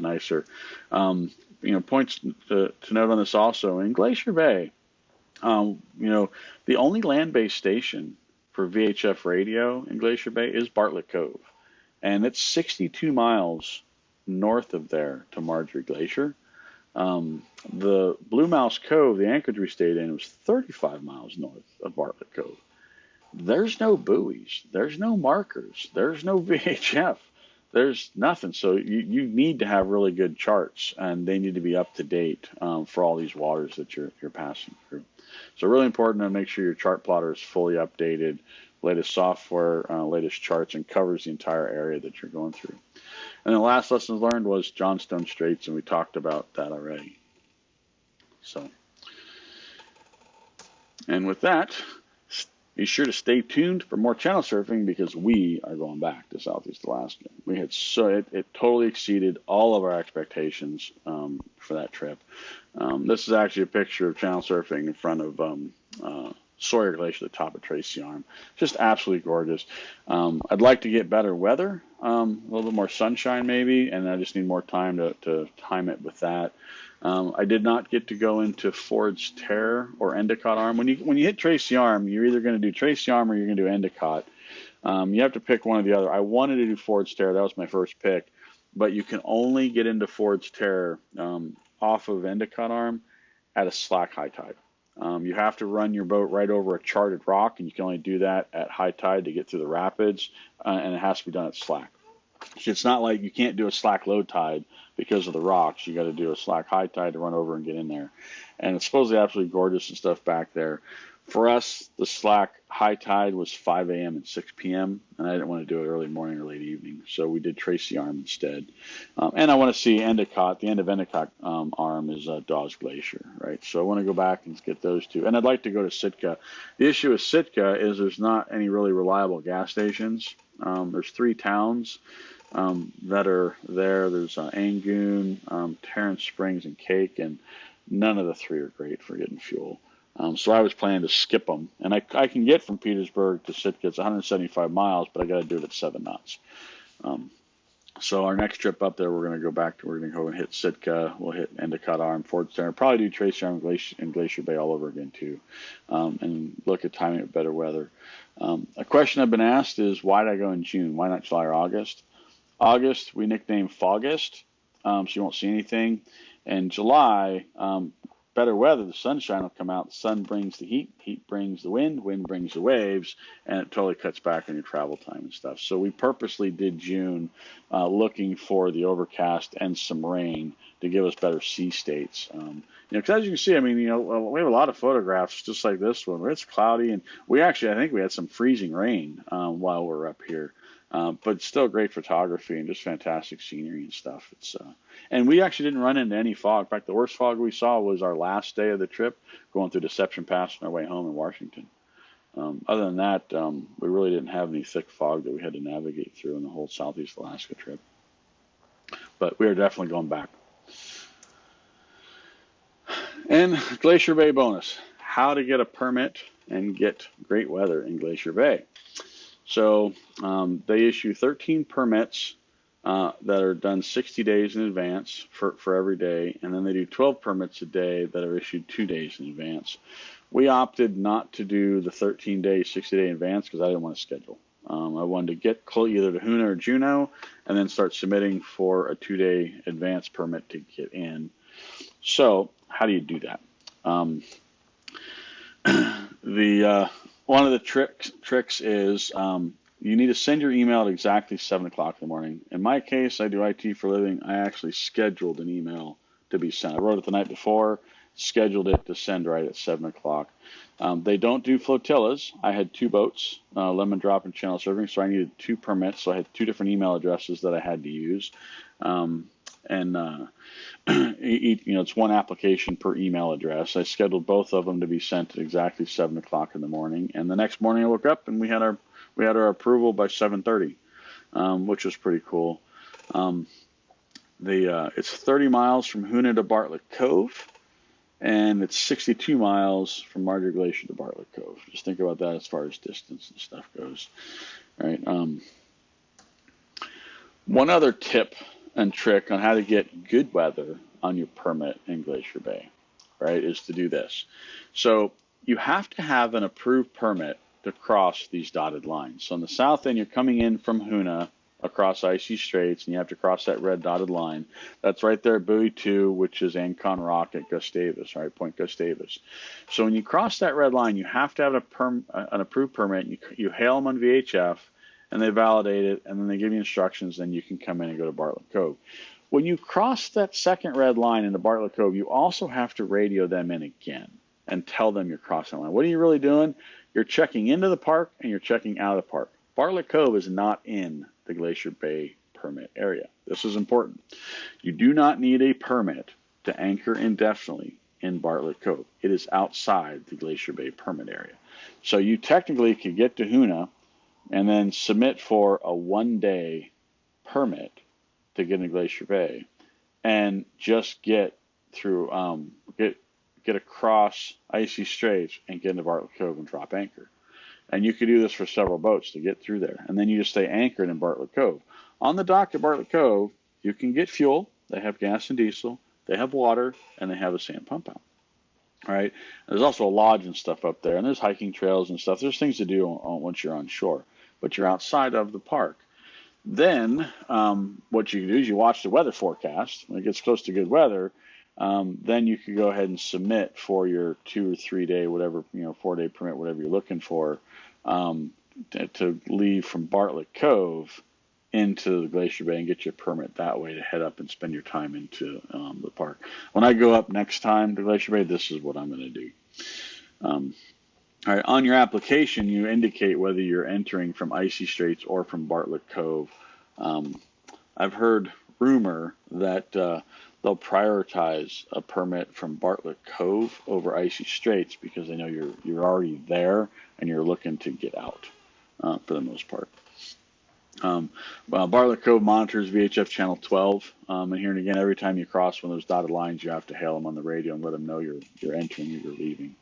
nicer. Points to note on this also: in Glacier Bay, the only land-based station for VHF radio in Glacier Bay is Bartlett Cove, and it's 62 miles north of there to Margerie Glacier. The Blue Mouse Cove, the anchorage we stayed in, was 35 miles north of Bartlett Cove. There's no buoys, there's no markers, there's no VHF. there's nothing. So you need to have really good charts, and they need to be up to date for all these waters that you're passing through. So really important to make sure your chart plotter is fully updated, latest software, latest charts, and covers the entire area that you're going through. And the last lesson learned was Johnstone Straits, and we talked about that already. So, and with that, be sure to stay tuned for more channel surfing, because we are going back to Southeast Alaska. We had it totally exceeded all of our expectations for that trip. This is actually a picture of channel surfing in front of Sawyer Glacier, the top of Tracy Arm. Just absolutely gorgeous. I'd like to get better weather, a little bit more sunshine maybe, and I just need more time to time it with that. I did not get to go into Ford's Terror or Endicott Arm. When you hit Tracy Arm, you're either going to do Tracy Arm or you're going to do Endicott. You have to pick one or the other. I wanted to do Ford's Terror. That was my first pick. But you can only get into Ford's Terror off of Endicott Arm at a slack high tide. You have to run your boat right over a charted rock, and you can only do that at high tide to get through the rapids, and it has to be done at slack. It's not like you can't do a slack low tide because of the rocks. You got to do a slack high tide to run over and get in there. And it's supposedly absolutely gorgeous and stuff back there. For us, the slack high tide was 5 a.m. and 6 p.m., and I didn't want to do it early morning or late evening, so we did Tracy Arm instead. And I want to see Endicott. The end of Endicott Arm is Dawes Glacier, right? So I want to go back and get those two. And I'd like to go to Sitka. The issue with Sitka is there's not any really reliable gas stations. There's 3 towns that are there. There's Angoon, Tarrant Springs, and Cake, and none of the 3 are great for getting fuel. So I was planning to skip them, and I can get from Petersburg to Sitka. It's 175 miles, but I got to do it at 7 knots. So our next trip up there, we're going to go and hit Sitka. We'll hit Endicott Arm, Ford's Terror, probably do Tracy Arm and Glacier Bay all over again too, and look at timing with better weather. A question I've been asked is, why did I go in June? Why not July or August? August we nicknamed Fogust, so you won't see anything. And July, better weather, the sunshine will come out. The sun brings the heat, heat brings the wind, wind brings the waves, and it totally cuts back on your travel time and stuff. So we purposely did June, looking for the overcast and some rain to give us better sea states. Because as you can see, I mean, we have a lot of photographs just like this one where it's cloudy, and I think we had some freezing rain while we're up here. But still great photography and just fantastic scenery and stuff. And we actually didn't run into any fog. In fact, the worst fog we saw was our last day of the trip, going through Deception Pass on our way home in Washington. Other than that, we really didn't have any thick fog that we had to navigate through in the whole Southeast Alaska trip. But we are definitely going back. And Glacier Bay bonus, how to get a permit and get great weather in Glacier Bay. So they issue 13 permits that are done 60 days in advance for every day, and then they do 12 permits a day that are issued 2 days in advance. We opted not to do the 13-day, 60-day advance because I didn't want to schedule. I wanted to get either to Hoonah or Juneau and then start submitting for a 2-day advance permit to get in. So how do you do that? One of the tricks is you need to send your email at exactly 7 o'clock in the morning. In my case, I do IT for a living. I actually scheduled an email to be sent. I wrote it the night before, scheduled it to send right at 7 o'clock. They don't do flotillas. I had 2 boats, Lemon Drop and Channel Surfing, so I needed 2 permits. So I had 2 different email addresses that I had to use. It's one application per email address. I scheduled both of them to be sent at exactly 7 o'clock in the morning. And the next morning I woke up and we had our approval by 7:30, which was pretty cool. It's 30 miles from Hoonah to Bartlett Cove, and it's 62 miles from Margerie Glacier to Bartlett Cove. Just think about that as far as distance and stuff goes. Right. One other tip and trick on how to get good weather on your permit in Glacier Bay, right, is to do this. So you have to have an approved permit to cross these dotted lines. So on the south end, you're coming in from Hoonah across icy straits, and you have to cross that red dotted line. That's right there at Buoy 2, which is Ancon Rock at Gustavus, right, Point Gustavus. So when you cross that red line, you have to have an approved permit. You hail them on VHF, and they validate it, and then they give you instructions, then you can come in and go to Bartlett Cove. When you cross that second red line into Bartlett Cove, you also have to radio them in again and tell them you're crossing the line. What are you really doing? You're checking into the park and you're checking out of the park. Bartlett Cove is not in the Glacier Bay permit area. This is important. You do not need a permit to anchor indefinitely in Bartlett Cove. It is outside the Glacier Bay permit area. So you technically could get to Hoonah and then submit for a 1-day permit to get into Glacier Bay and just get through, get across icy straits and get into Bartlett Cove and drop anchor. And you could do this for several boats to get through there. And then you just stay anchored in Bartlett Cove. On the dock at Bartlett Cove, you can get fuel. They have gas and diesel. They have water, and they have a sand pump out. All right. There's also a lodge and stuff up there, and there's hiking trails and stuff. There's things to do once you're on shore, but you're outside of the park. Then what you can do is you watch the weather forecast. When it gets close to good weather, then you could go ahead and submit for your 2 or 3 day, whatever, 4-day permit, whatever you're looking for, to leave from Bartlett Cove into the Glacier Bay and get your permit that way to head up and spend your time into the park. When I go up next time to Glacier Bay, this is what I'm going to do. All right, on your application, you indicate whether you're entering from Icy Straits or from Bartlett Cove. I've heard rumor that they'll prioritize a permit from Bartlett Cove over Icy Straits because they know you're already there and you're looking to get out for the most part. Bartlett Cove monitors VHF channel 12, and here and again, every time you cross one of those dotted lines, you have to hail them on the radio and let them know you're entering or you're leaving.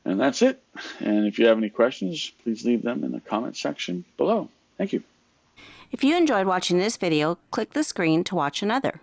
And that's it. And if you have any questions, please leave them in the comment section below. Thank you. If you enjoyed watching this video, click the screen to watch another.